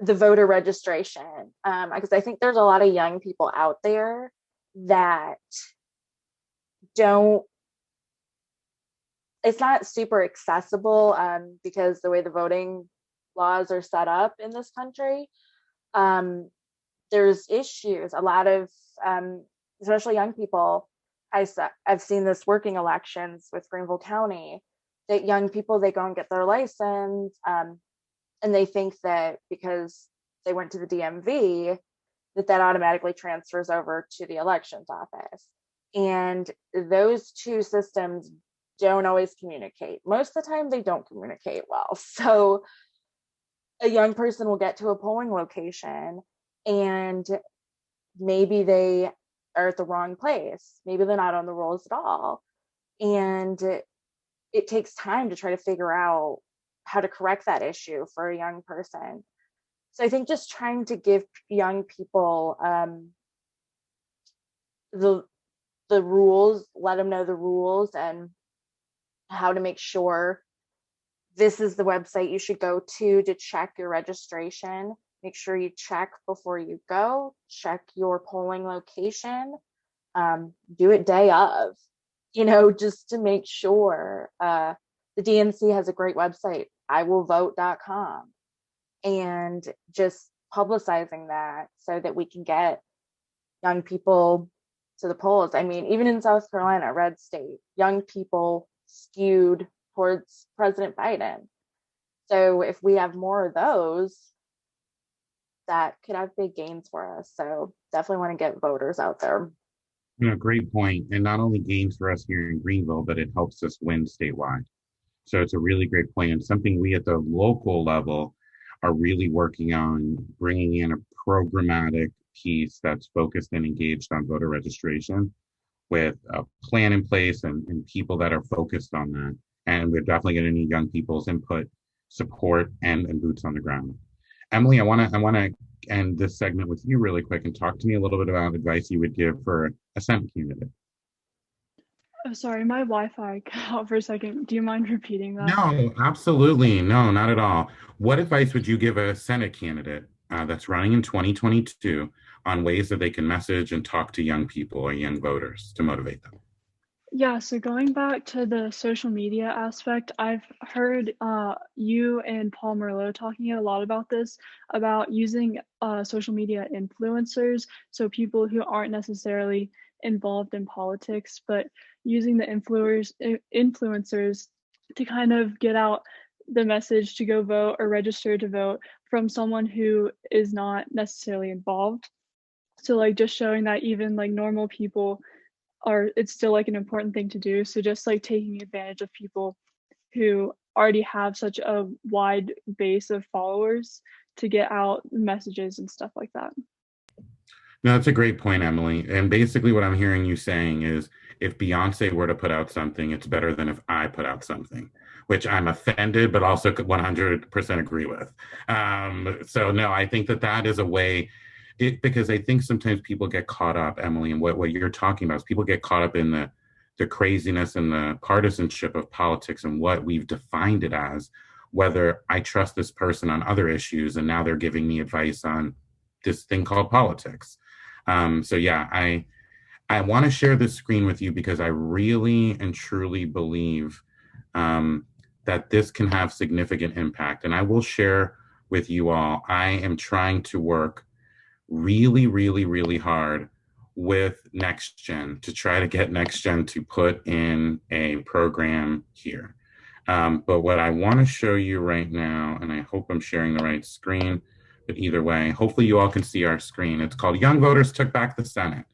Speaker 3: voter registration. Because I think there's a lot of young people out there that it's not super accessible because the way the voting laws are set up in this country. There's issues. A lot of, especially young people, I've seen this working elections with Grenville County, that young people, they go and get their license, and they think that because they went to the DMV, that automatically transfers over to the elections office. And those two systems don't always communicate. Most of the time, they don't communicate well. So a young person will get to a polling location and maybe they are at the wrong place. Maybe they're not on the rolls at all. And it takes time to try to figure out how to correct that issue for a young person. So I think just trying to give young people the rules, let them know the rules and how to make sure this is the website you should go to check your registration. Make sure you check before you go, check your polling location, do it day of, just to make sure. The DNC has a great website, iwillvote.com, and just publicizing that so that we can get young people to the polls. I mean, even in South Carolina, red state, young people skewed towards President Biden. So if we have more of those, that could have big gains for us. So definitely want to get voters out there.
Speaker 1: Great point. And not only gains for us here in Greenville, but it helps us win statewide. So it's a really great plan. Something we at the local level are really working on, bringing in a programmatic piece that's focused and engaged on voter registration with a plan in place and people that are focused on that. And we're definitely going to need young people's input, support, and boots on the ground. Emily, I want to end this segment with you really quick and talk to me a little bit about advice you would give for a Senate candidate.
Speaker 2: Oh, sorry, my Wi-Fi cut out for a second. Do you mind repeating that?
Speaker 1: No, absolutely. No, not at all. What advice would you give a Senate candidate that's running in 2022 on ways that they can message and talk to young people or young voters to motivate them?
Speaker 2: Yeah, so going back to the social media aspect, I've heard you and Paul Merlot talking a lot about this, about using social media influencers, so people who aren't necessarily involved in politics, but using the influencers to kind of get out the message to go vote or register to vote from someone who is not necessarily involved. So like just showing that even like normal people it's still like an important thing to do. So just like taking advantage of people who already have such a wide base of followers to get out messages and stuff like that.
Speaker 1: No, that's a great point, Emily. And basically what I'm hearing you saying is if Beyonce were to put out something, it's better than if I put out something, which I'm offended, but also 100% agree with. So no, I think that is a way, because I think sometimes people get caught up, Emily, and what you're talking about is people get caught up in the craziness and the partisanship of politics and what we've defined it as, whether I trust this person on other issues and now they're giving me advice on this thing called politics. So yeah, I want to share this screen with you because I really and truly believe that this can have significant impact. And I will share with you all, I am trying to work really, really, really hard with NextGen to try to get NextGen to put in a program here. But what I want to show you right now, and I hope I'm sharing the right screen, but either way, hopefully you all can see our screen. It's called Young Voters Took Back the Senate.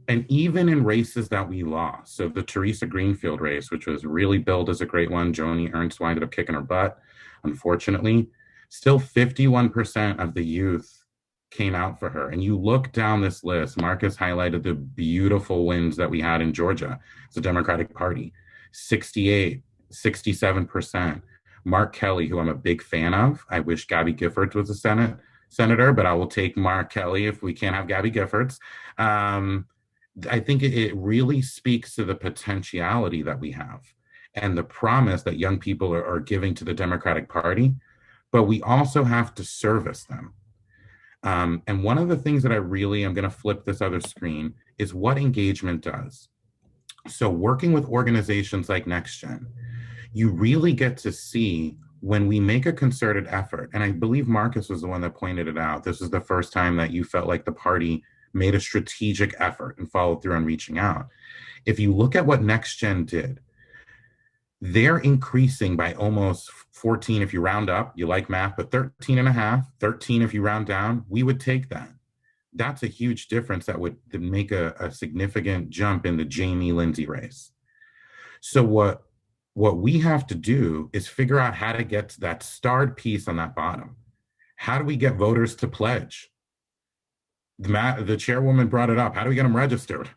Speaker 1: And even in races that we lost, so the Teresa Greenfield race, which was really billed as a great one, Joni Ernst winded up kicking her butt, unfortunately, still 51% of the youth came out for her. And you look down this list, Marcus highlighted the beautiful wins that we had in Georgia. It's the Democratic Party, 68, 67%. Mark Kelly, who I'm a big fan of. I wish Gabby Giffords was a senator, but I will take Mark Kelly if we can't have Gabby Giffords. I think it really speaks to the potentiality that we have and the promise that young people are giving to the Democratic Party, but we also have to service them. And one of the things that I'm going to flip this other screen, is what engagement does. So working with organizations like NextGen, you really get to see when we make a concerted effort, and I believe Marcus was the one that pointed it out. This is the first time that you felt like the party made a strategic effort and followed through on reaching out. If you look at what NextGen did, they're increasing by almost 14 if you round up, you like math, but 13 and a half, 13 if you round down, we would take that. That's a huge difference that would make a significant jump in the Jamie Lindsay race. So what we have to do is figure out how to get to that starred piece on that bottom. How do we get voters to pledge? The chairwoman brought it up. How do we get them registered?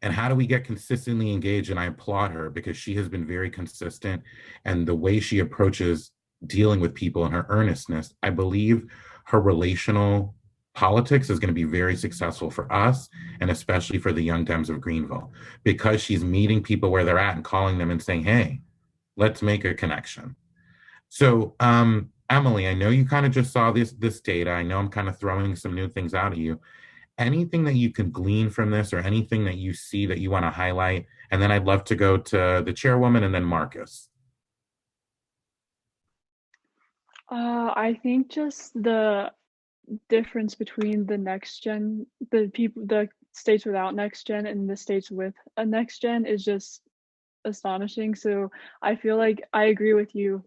Speaker 1: And how do we get consistently engaged? And I applaud her because she has been very consistent, and the way she approaches dealing with people and her earnestness, I believe her relational politics is going to be very successful for us, and especially for the Young Dems of Grenville, because she's meeting people where they're at and calling them and saying, hey, let's make a connection. So Emily, I know you kind of just saw this data. I know I'm kind of throwing some new things out at you. Anything that you can glean from this, or anything that you see that you want to highlight? And then I'd love to go to the chairwoman and then Marcus.
Speaker 2: I think just the difference between the states without NextGen and the states with a NextGen is just astonishing. So I feel like I agree with you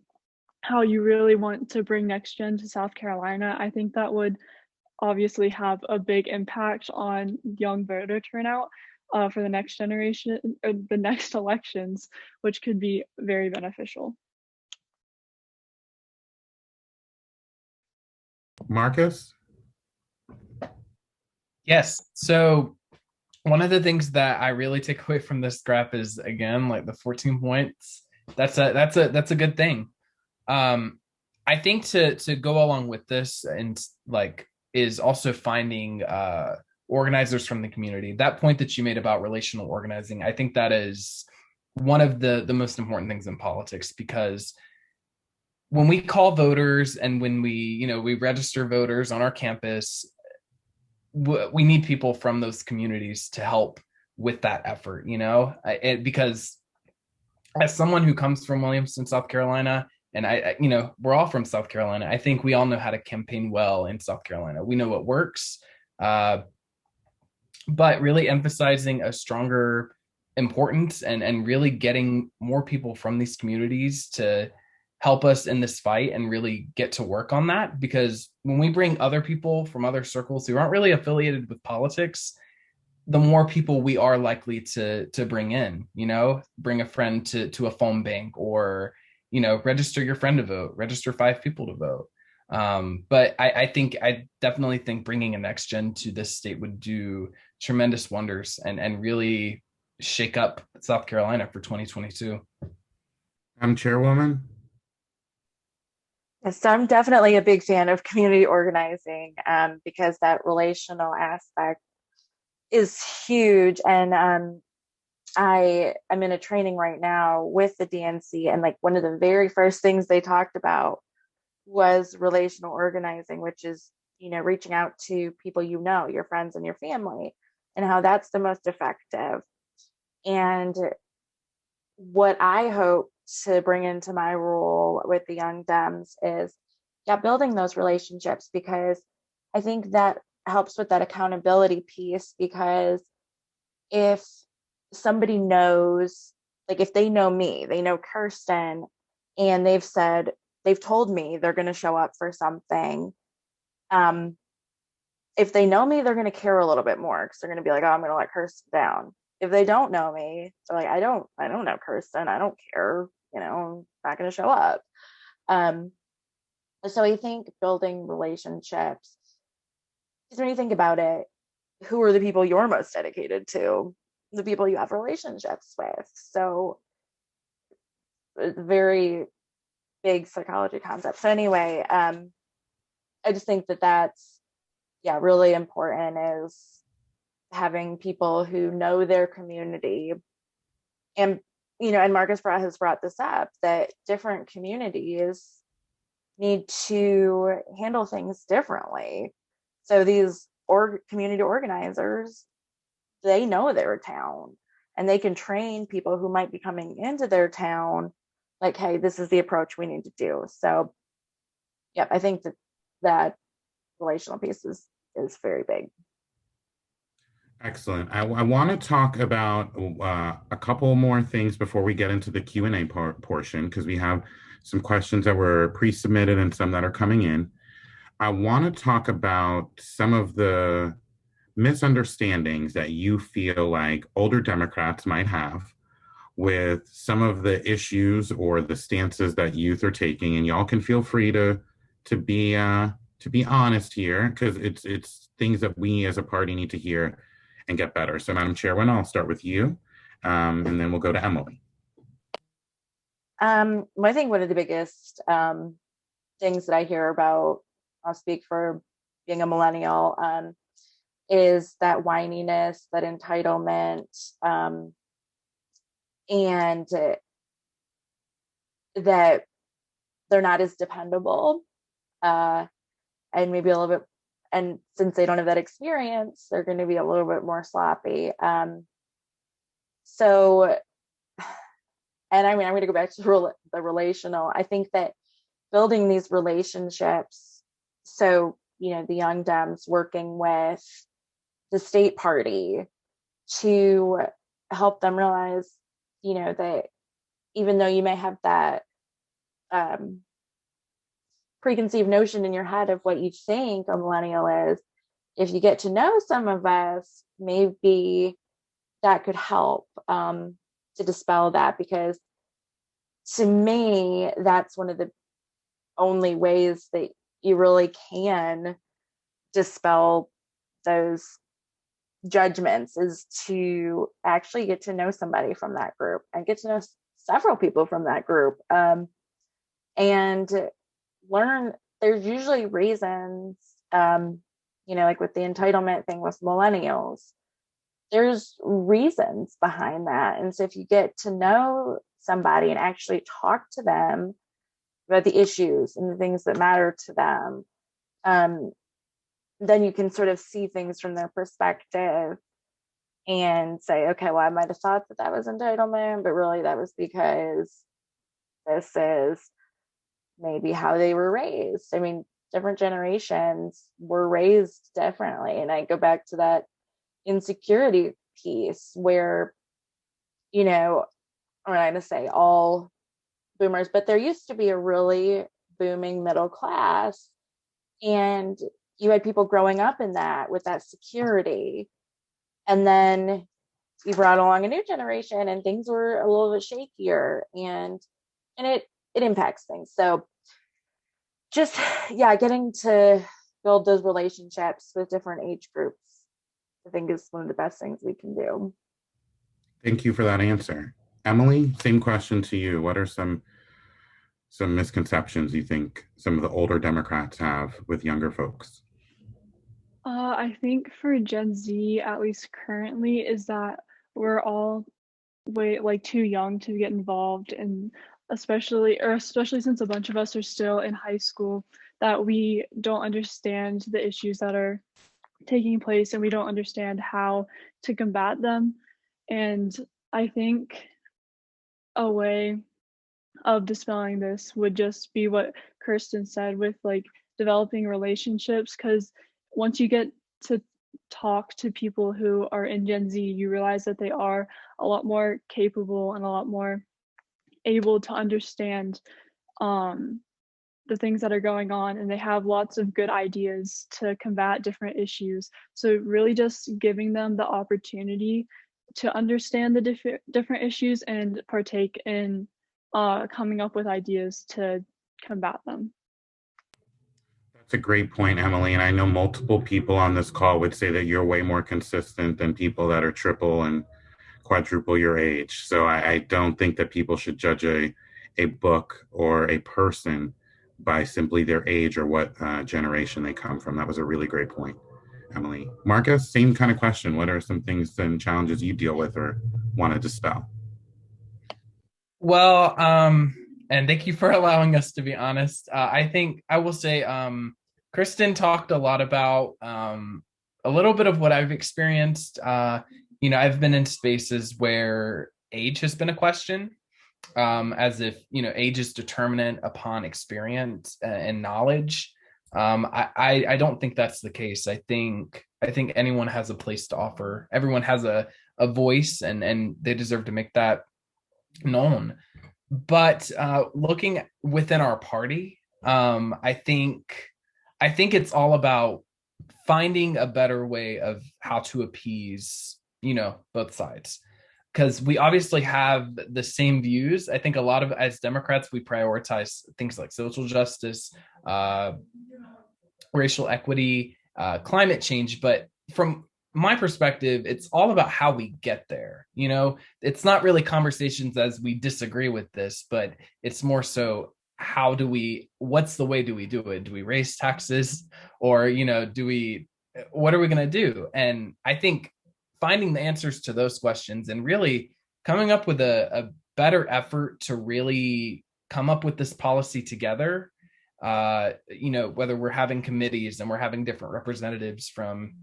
Speaker 2: how you really want to bring NextGen to South Carolina. I think that would obviously have a big impact on young voter turnout for the next generation, or the next elections, which could be very beneficial.
Speaker 1: Marcus?
Speaker 4: Yes. So one of the things that I really take away from this graph is, again, like the 14 points. That's a good thing. I think to go along with this, and like, is also finding organizers from the community. That point that you made about relational organizing, I think that is one of the most important things in politics, because when we call voters and when we register voters on our campus, we need people from those communities to help with that effort, because as someone who comes from Williamston, South Carolina, and we're all from South Carolina, I think we all know how to campaign well in South Carolina. We know what works, but really emphasizing a stronger importance and really getting more people from these communities to help us in this fight and really get to work on that. Because when we bring other people from other circles who aren't really affiliated with politics, the more people we are likely to bring in, bring a friend to a phone bank, or, register your friend to vote, register 5 people to vote. But I definitely think bringing a NextGen to this state would do tremendous wonders and really shake up South Carolina for 2022.
Speaker 1: Chairwoman?
Speaker 3: Yes, so I'm definitely a big fan of community organizing, because that relational aspect is huge. And I'm in a training right now with the DNC, and like one of the very first things they talked about was relational organizing, which is, reaching out to people, your friends and your family, and how that's the most effective. And what I hope to bring into my role with the Young Dems is, building those relationships, because I think that helps with that accountability piece. Because if somebody knows, like if they know me, they know Kirsten, and they've told me they're going to show up for something. If they know me, they're going to care a little bit more, because they're going to be like, oh, I'm going to let Kirsten down. If they don't know me, they're like, I don't know Kirsten. I don't care. I'm not going to show up. So I think building relationships, because when you think about it, who are the people you're most dedicated to? The people you have relationships with. So it's a very big psychology concept. So anyway, I just think that that's really important, is having people who know their community. And and Marcus has brought this up, that different communities need to handle things differently. So these community organizers, they know their town, and they can train people who might be coming into their town, like, hey, this is the approach we need to do. So I think that relational piece is very big.
Speaker 1: Excellent. I want to talk about a couple more things before we get into the Q&A portion, because we have some questions that were pre-submitted and some that are coming in. I want to talk about some of the misunderstandings that you feel like older Democrats might have with some of the issues or the stances that youth are taking. And y'all can feel free to be honest here, because it's things that we as a party need to hear and get better. So, Madam Chairwoman, I'll start with you, and then we'll go to Emily.
Speaker 3: I think one of the biggest things that I hear about, I'll speak for being a millennial, is that whininess, that entitlement, and that they're not as dependable, and maybe a little bit, and since they don't have that experience, they're going to be a little bit more sloppy. So, and I mean, I'm going to go back to the relational. I think that building these relationships, so, the Young Dems working with the state party to help them realize, that even though you may have that preconceived notion in your head of what you think a millennial is, if you get to know some of us, maybe that could help to dispel that. Because to me, that's one of the only ways that you really can dispel those judgments, is to actually get to know somebody from that group, and get to know several people from that group, and learn. There's usually reasons, like with the entitlement thing with millennials, there's reasons behind that. And so if you get to know somebody and actually talk to them about the issues and the things that matter to them, then you can sort of see things from their perspective and say, okay, well, I might have thought that was entitlement, but really that was because this is maybe how they were raised. I mean, different generations were raised differently. And I go back to that insecurity piece where, I'm not going to say all boomers, but there used to be a really booming middle class, and you had people growing up in that with that security. And then we brought along a new generation, and things were a little bit shakier, and it impacts things. So just, getting to build those relationships with different age groups, I think is one of the best things we can do.
Speaker 1: Thank you for that answer. Emily, same question to you. What are some misconceptions you think some of the older Democrats have with younger folks?
Speaker 2: I think for Gen Z, at least currently, is that we're all way like too young to get involved, and especially since a bunch of us are still in high school, that we don't understand the issues that are taking place and we don't understand how to combat them. And I think a way of dispelling this would just be what Kirsten said with like developing relationships, because once you get to talk to people who are in Gen Z, you realize that they are a lot more capable and a lot more able to understand um, the things that are going on, and they have lots of good ideas to combat different issues. So really just giving them the opportunity to understand the different issues and partake in coming up with ideas to combat them.
Speaker 1: That's a great point, Emily. And I know multiple people on this call would say that you're way more consistent than people that are triple and quadruple your age. So I don't think that people should judge a book or a person by simply their age or what generation they come from. That was a really great point, Emily. Marcus, same kind of question. What are some things and challenges you deal with or want to dispel?
Speaker 4: Well, and thank you for allowing us to be honest. I think I will say, Kristen talked a lot about a little bit of what I've experienced. I've been in spaces where age has been a question, as if age is determinant upon experience and knowledge. I don't think that's the case. I think anyone has a place to offer. Everyone has a voice, and they deserve to make that known. But looking within our party, I think it's all about finding a better way of how to appease both sides, because we obviously have the same views. I think a lot of, as Democrats, we prioritize things like social justice, racial equity, climate change, but from my perspective, it's all about how we get there. It's not really conversations as we disagree with this, but it's more so what's the way do we do it? Do we raise taxes, or what are we going to do? And I think finding the answers to those questions and really coming up with a better effort to really come up with this policy together, whether we're having committees and we're having different representatives from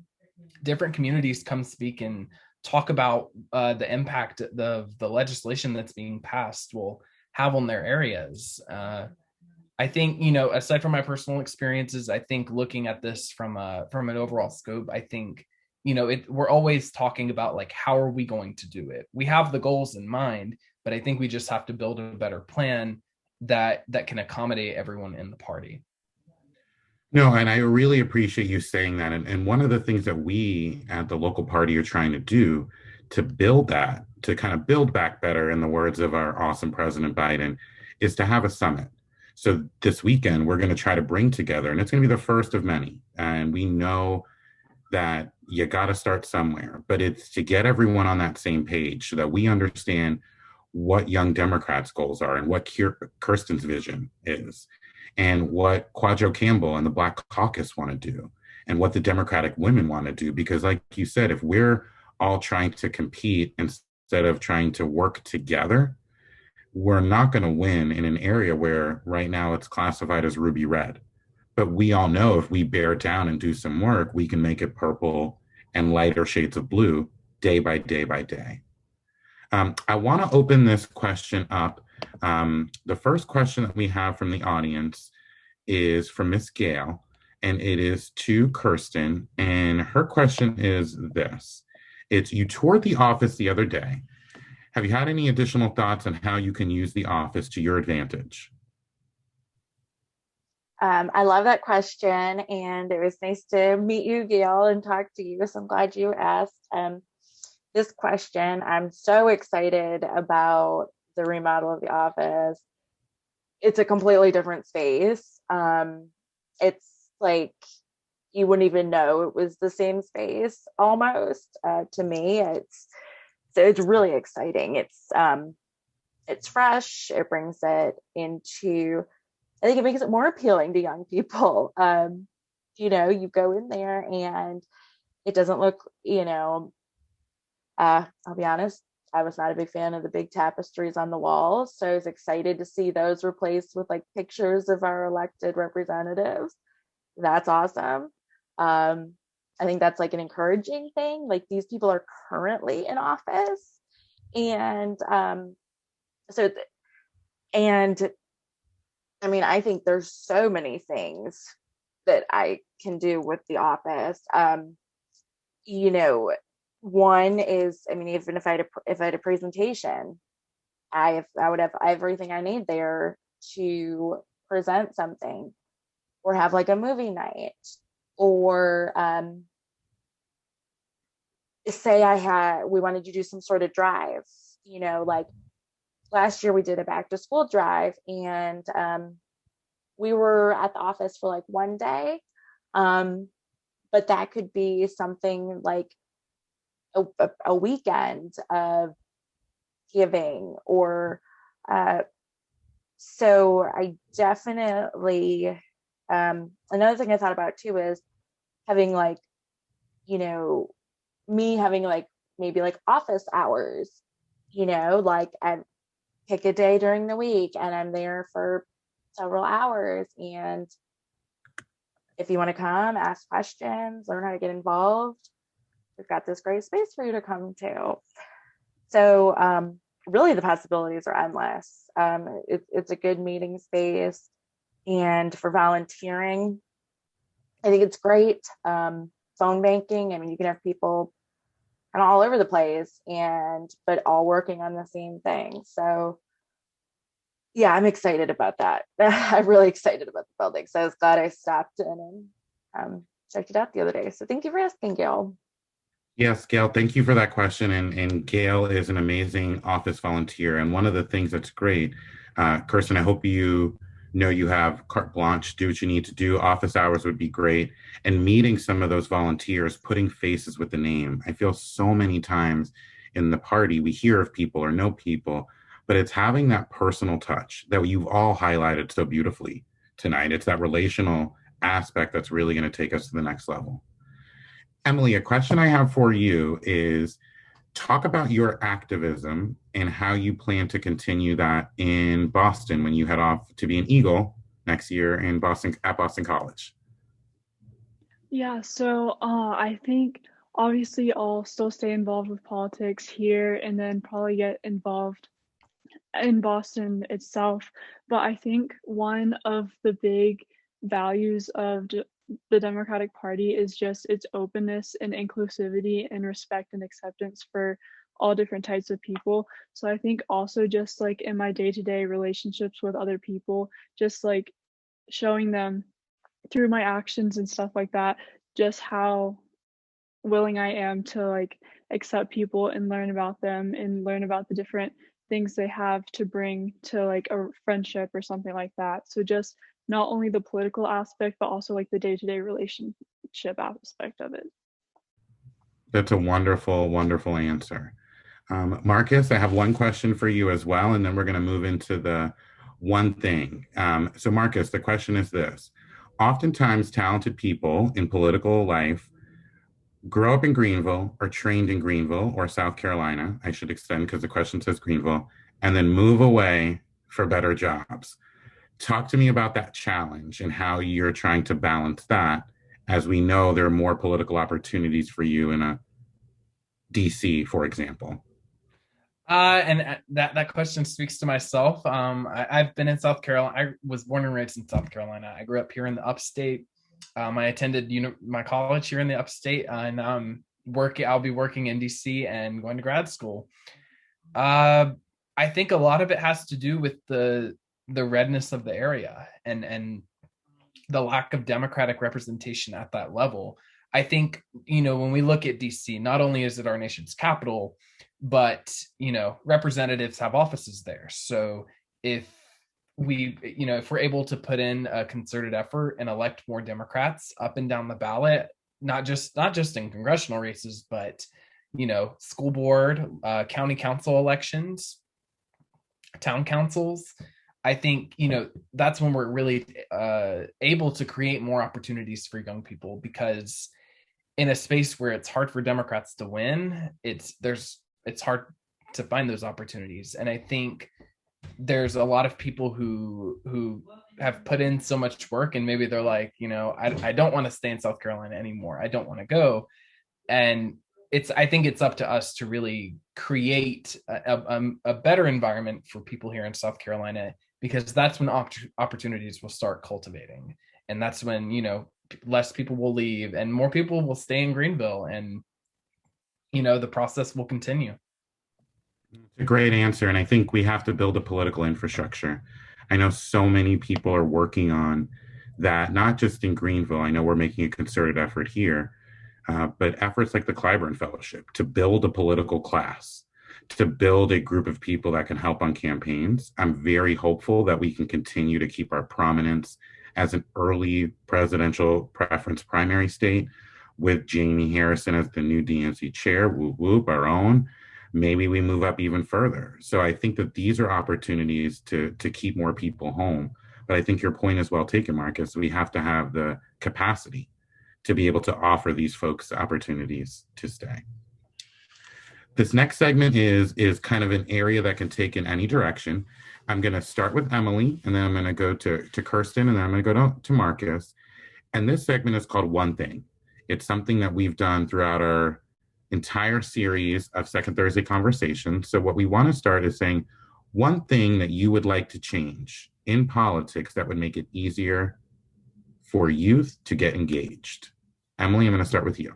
Speaker 4: different communities come speak and talk about the impact of the legislation that's being passed will have on their areas. I think, aside from my personal experiences, I think looking at this from an overall scope, I think, we're always talking about like, how are we going to do it? We have the goals in mind, but I think we just have to build a better plan that can accommodate everyone in the party.
Speaker 1: No, and I really appreciate you saying that. And one of the things that we at the local party are trying to do to build that, to kind of build back better, in the words of our awesome President Biden, is to have a summit. So this weekend, we're going to try to bring together, and it's going to be the first of many. And we know that you got to start somewhere, but it's to get everyone on that same page so that we understand what Young Democrats' goals are and what Kirsten's vision is, and what Quadro Campbell and the Black Caucus want to do, and what the Democratic women want to do. Because like you said, if we're all trying to compete instead of trying to work together, we're not going to win in an area where right now it's classified as ruby red. But we all know if we bear down and do some work, we can make it purple and lighter shades of blue day by day by day. I want to open this question up. The first question that we have from the audience is from Miss Gail, and it is to Kirsten. And her question is this. It's, you toured the office the other day. Have you had any additional thoughts on how you can use the office to your advantage?
Speaker 3: I love that question, and it was nice to meet you, Gail, and talk to you. So I'm glad you asked this question. I'm so excited about the remodel of the office. It's a completely different space. It's like you wouldn't even know it was the same space almost. To me, it's really exciting. It's fresh. It brings it into, I think it makes it more appealing to young people. You go in there and it doesn't look, I'll be honest, I was not a big fan of the big tapestries on the walls. So I was excited to see those replaced with like pictures of our elected representatives. That's awesome. I think that's like an encouraging thing. Like these people are currently in office. And so, and I mean, I think there's so many things that I can do with the office. You know, one is, I mean, even if I had a presentation, I would have everything I need there to present something, or have like a movie night, or say we wanted to do some sort of drive, you know, like last year we did a back to school drive, and we were at the office for like one day, but that could be something like a weekend of giving, or so I definitely, another thing I thought about too is having like, you know, me having like maybe like office hours, you know, like I pick a day during the week and I'm there for several hours, and if you want to come ask questions, learn how to get involved, we've got this great space for you to come to. So really the possibilities are endless. It's a good meeting space, and for volunteering, I think it's great. Phone banking, I mean, you can have people kind of all over the place, but all working on the same thing. So yeah, I'm excited about that. I'm really excited about the building. So I was glad I stopped in and checked it out the other day. So thank you for asking, Gail.
Speaker 1: Yes, Gail, thank you for that question. And Gail is an amazing office volunteer. And one of the things that's great, Kirsten, I hope you know you have carte blanche, do what you need to do. Office hours would be great. And meeting some of those volunteers, putting faces with the name. I feel so many times in the party, we hear of people or know people, but it's having that personal touch that you've all highlighted so beautifully tonight. It's that relational aspect that's really going to take us to the next level. Emily, a question I have for you is talk about your activism and how you plan to continue that in Boston when you head off to be an Eagle next year in Boston at Boston College.
Speaker 2: Yeah, so I think obviously I'll still stay involved with politics here and then probably get involved in Boston itself. But I think one of the big values of the Democratic Party is just its openness and inclusivity and respect and acceptance for all different types of people. So I think also just like in my day-to-day relationships with other people, just like showing them through my actions and stuff like that, just how willing I am to like accept people and learn about them and learn about the different things they have to bring to like a friendship or something like that. So just not only the political aspect, but also like the day-to-day relationship aspect of it.
Speaker 1: That's a wonderful, wonderful answer. Marcus, I have one question for you as well, and then we're going to move into the one thing. So Marcus, the question is this. Oftentimes talented people in political life grow up in Greenville or trained in Greenville or South Carolina, I should extend because the question says Greenville, and then move away for better jobs. Talk to me about that challenge and how you're trying to balance that, as we know there are more political opportunities for you in a DC, for example.
Speaker 4: And that question speaks to myself. I've been in South Carolina. I was born and raised in South Carolina. I grew up here in the upstate. I attended my college here in the upstate, and I'll be working in DC and going to grad school. I think a lot of it has to do with the redness of the area and the lack of Democratic representation at that level. I think, when we look at DC, not only is it our nation's capital, but, representatives have offices there. So if we're able to put in a concerted effort and elect more Democrats up and down the ballot, not just in congressional races, but, school board, county council elections, town councils, I think, that's when we're really able to create more opportunities for young people, because in a space where it's hard for Democrats to win, it's hard to find those opportunities. And I think there's a lot of people who have put in so much work, and maybe they're like, I don't want to stay in South Carolina anymore. I don't want to go. And I think it's up to us to really create a better environment for people here in South Carolina, because that's when opportunities will start cultivating. And that's when, less people will leave and more people will stay in Grenville, and, the process will continue.
Speaker 1: It's a great answer. And I think we have to build a political infrastructure. I know so many people are working on that, not just in Greenville. I know we're making a concerted effort here, but efforts like the Clyburn Fellowship to build a political class, to build a group of people that can help on campaigns. I'm very hopeful that we can continue to keep our prominence as an early presidential preference primary state with Jamie Harrison as the new DNC chair, whoop, whoop, our own. Maybe we move up even further. So I think that these are opportunities to keep more people home. But I think your point is well taken, Marcus. We have to have the capacity to be able to offer these folks opportunities to stay. This next segment is kind of an area that can take in any direction. I'm going to start with Emily, and then I'm going to go to Kirsten, and then I'm going to go to Marcus. And this segment is called One Thing. It's something that we've done throughout our entire series of Second Thursday Conversations. So what we want to start is saying one thing that you would like to change in politics that would make it easier for youth to get engaged. Emily, I'm going to start with you.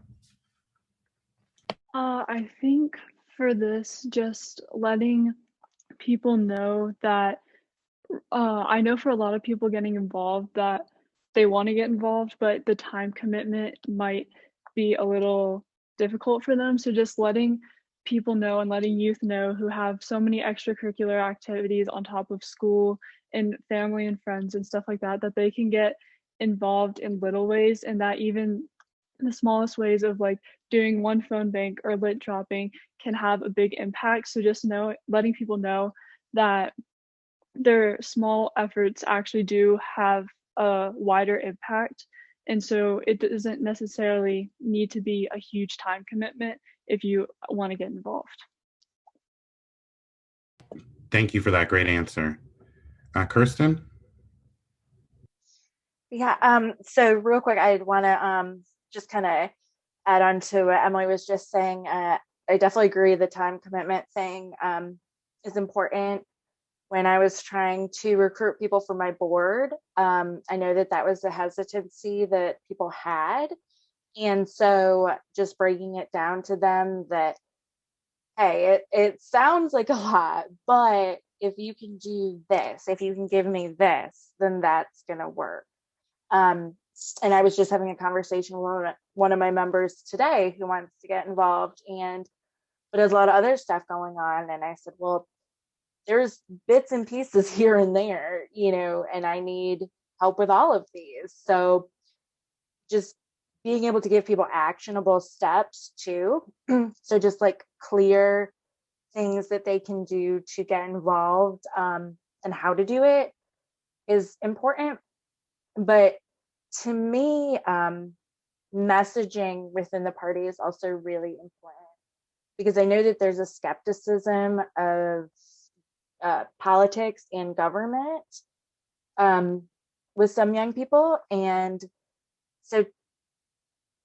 Speaker 2: I think for this, just letting people know that I know for a lot of people getting involved that they want to get involved, but the time commitment might be a little difficult for them. So just letting people know and letting youth know who have so many extracurricular activities on top of school and family and friends and stuff like that, that they can get involved in little ways, and that even the smallest ways of like doing one phone bank or lit dropping can have a big impact. So just letting people know that their small efforts actually do have a wider impact. And so it doesn't necessarily need to be a huge time commitment if you want to get involved.
Speaker 1: Thank you for that great answer. Kirsten?
Speaker 3: Yeah, so real quick, I'd want to just kind of add on to what Emily was just saying. I definitely agree the time commitment thing is important. When I was trying to recruit people for my board, I know that was a hesitancy that people had. And so just breaking it down to them that, hey, it sounds like a lot, but if you can do this, if you can give me this, then that's going to work. And I was just having a conversation with one of my members today who wants to get involved, but has a lot of other stuff going on. And I said, well, there's bits and pieces here and there, and I need help with all of these. So just being able to give people actionable steps too. So just like clear things that they can do to get involved and how to do it is important. But to me, messaging within the party is also really important, because I know that there's a skepticism of politics and government with some young people. And so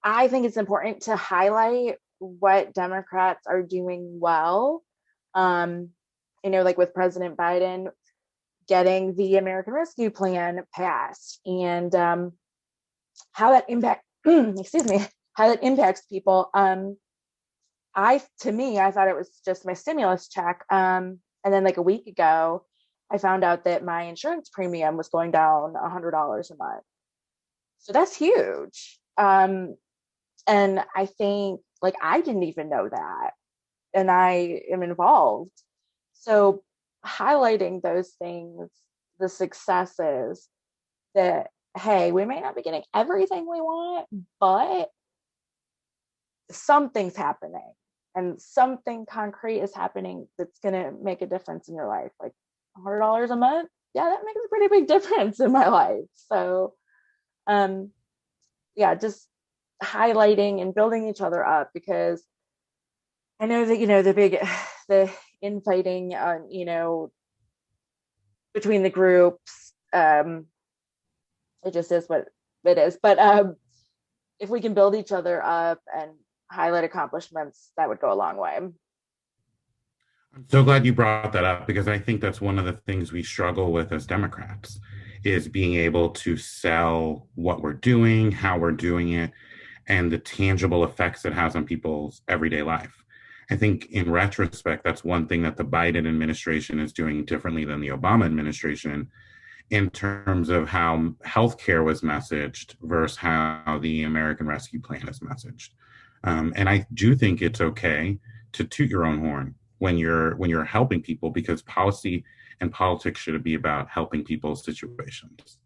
Speaker 3: I think it's important to highlight what Democrats are doing well. Like with President Biden getting the American Rescue Plan passed, and how that how that impacts people. I thought it was just my stimulus check. And then like a week ago, I found out that my insurance premium was going down $100 a month. So that's huge. And I think like I didn't even know that, and I am involved. So highlighting those things, the successes that, hey, we may not be getting everything we want, but something's happening and something concrete is happening that's going to make a difference in your life. Like $100 a month. Yeah, that makes a pretty big difference in my life. So, just highlighting and building each other up, because I know that, the infighting, between the groups. It just is what it is. But if we can build each other up and highlight accomplishments, that would go a long way.
Speaker 1: I'm so glad you brought that up, because I think that's one of the things we struggle with as Democrats, is being able to sell what we're doing, how we're doing it, and the tangible effects it has on people's everyday life. I think in retrospect, that's one thing that the Biden administration is doing differently than the Obama administration, in terms of how healthcare was messaged versus how the American Rescue Plan is messaged. And I do think it's okay to toot your own horn when you're helping people, because policy and politics should be about helping people's situations.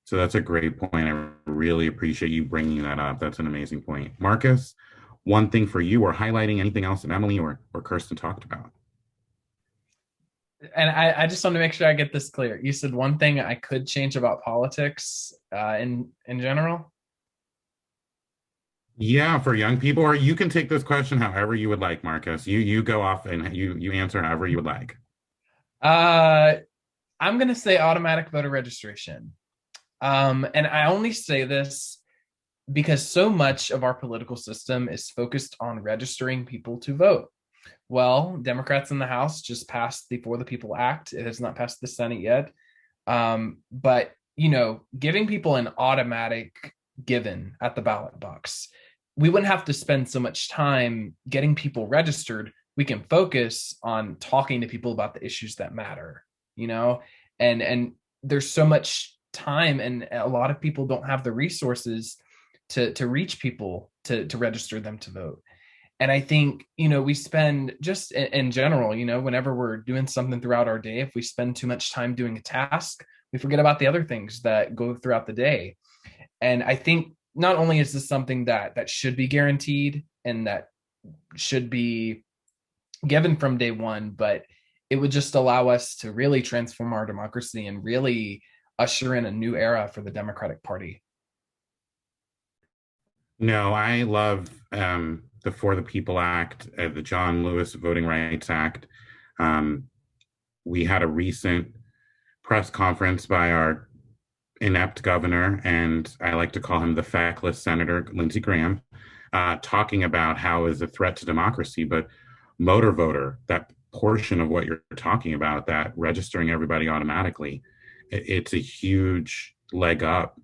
Speaker 1: So that's a great point. I really appreciate you bringing that up. That's an amazing point. Marcus, one thing for you, or highlighting anything else that Emily or Kirsten talked about?
Speaker 4: And I just want to make sure I get this clear. You said one thing I could change about politics in general?
Speaker 1: Yeah, for young people, or you can take this question however you would like, Marcus. You go off and you answer however you would like.
Speaker 4: I'm going to say automatic voter registration. And I only say this because so much of our political system is focused on registering people to vote. Well, Democrats in the House just passed the For the People Act. It has not passed the Senate yet. But, giving people an automatic given at the ballot box, we wouldn't have to spend so much time getting people registered. We can focus on talking to people about the issues that matter, and there's so much time, and a lot of people don't have the resources to reach people to register them to vote. And I think, we spend, just in general, whenever we're doing something throughout our day, if we spend too much time doing a task, we forget about the other things that go throughout the day. And I think not only is this something that should be guaranteed and that should be given from day one, but it would just allow us to really transform our democracy and really usher in a new era for the Democratic Party.
Speaker 1: No, I love the For the People Act, the John Lewis Voting Rights Act. We had a recent press conference by our inept governor, and I like to call him the feckless Senator Lindsey Graham, talking about how is a threat to democracy, but motor voter, that portion of what you're talking about, that registering everybody automatically, it's a huge leg up.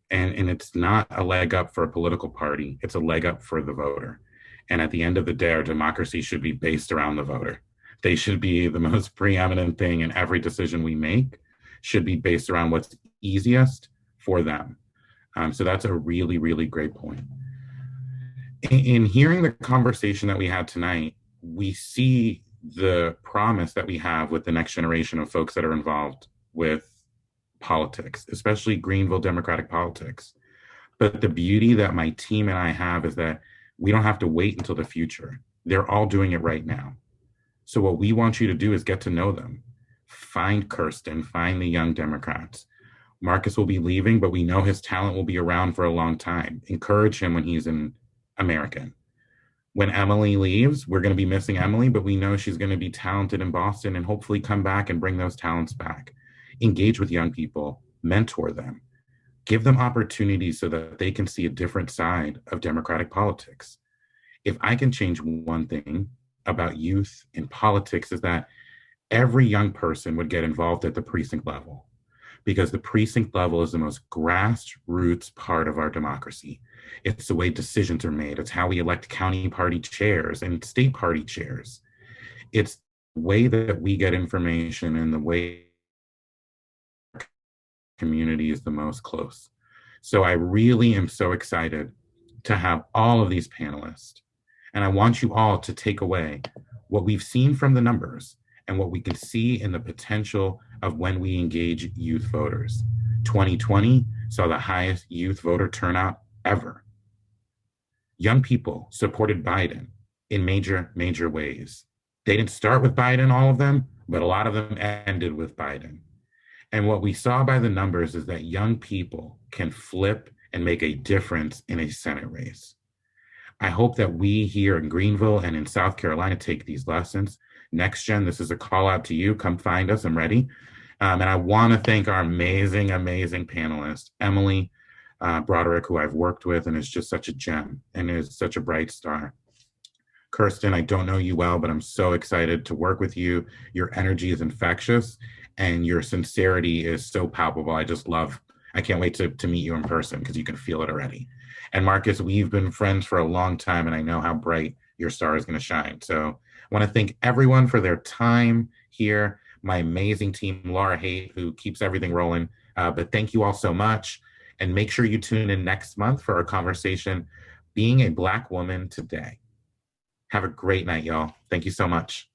Speaker 1: And it's not a leg up for a political party, it's a leg up for the voter. And at the end of the day, our democracy should be based around the voter. They should be the most preeminent thing, in every decision we make should be based around what's easiest for them. So that's a really, really great point. In hearing the conversation that we had tonight, we see the promise that we have with the next generation of folks that are involved with politics, especially Grenville Democratic politics. But the beauty that my team and I have is that we don't have to wait until the future. They're all doing it right now. So what we want you to do is get to know them. Find Kirsten, find the young Democrats. Marcus will be leaving, but we know his talent will be around for a long time. Encourage him when he's an American. When Emily leaves, we're going to be missing Emily, but we know she's going to be talented in Boston and hopefully come back and bring those talents back. Engage with young people, mentor them, give them opportunities so that they can see a different side of democratic politics. If I can change one thing about youth in politics, is that every young person would get involved at the precinct level, because the precinct level is the most grassroots part of our democracy. It's the way decisions are made. It's how we elect county party chairs and state party chairs. It's the way that we get information and the way community is the most close. So I really am so excited to have all of these panelists. And I want you all to take away what we've seen from the numbers and what we can see in the potential of when we engage youth voters. 2020 saw the highest youth voter turnout ever. Young people supported Biden in major, major ways. They didn't start with Biden, all of them, but a lot of them ended with Biden. And what we saw by the numbers is that young people can flip and make a difference in a Senate race. I hope that we here in Greenville and in South Carolina take these lessons. Next Gen, this is a call out to you. Come find us. I'm ready. And I want to thank our amazing, amazing panelist, Emily Broderick, who I've worked with and is just such a gem and is such a bright star. Kirsten, I don't know you well, but I'm so excited to work with you. Your energy is infectious and your sincerity is so palpable. I can't wait to meet you in person because you can feel it already. And Marcus, we've been friends for a long time and I know how bright your star is going to shine. So I want to thank everyone for their time here. My amazing team, Laura Haight, who keeps everything rolling. But thank you all so much. And make sure you tune in next month for our conversation, Being a Black Woman Today. Have a great night, y'all. Thank you so much.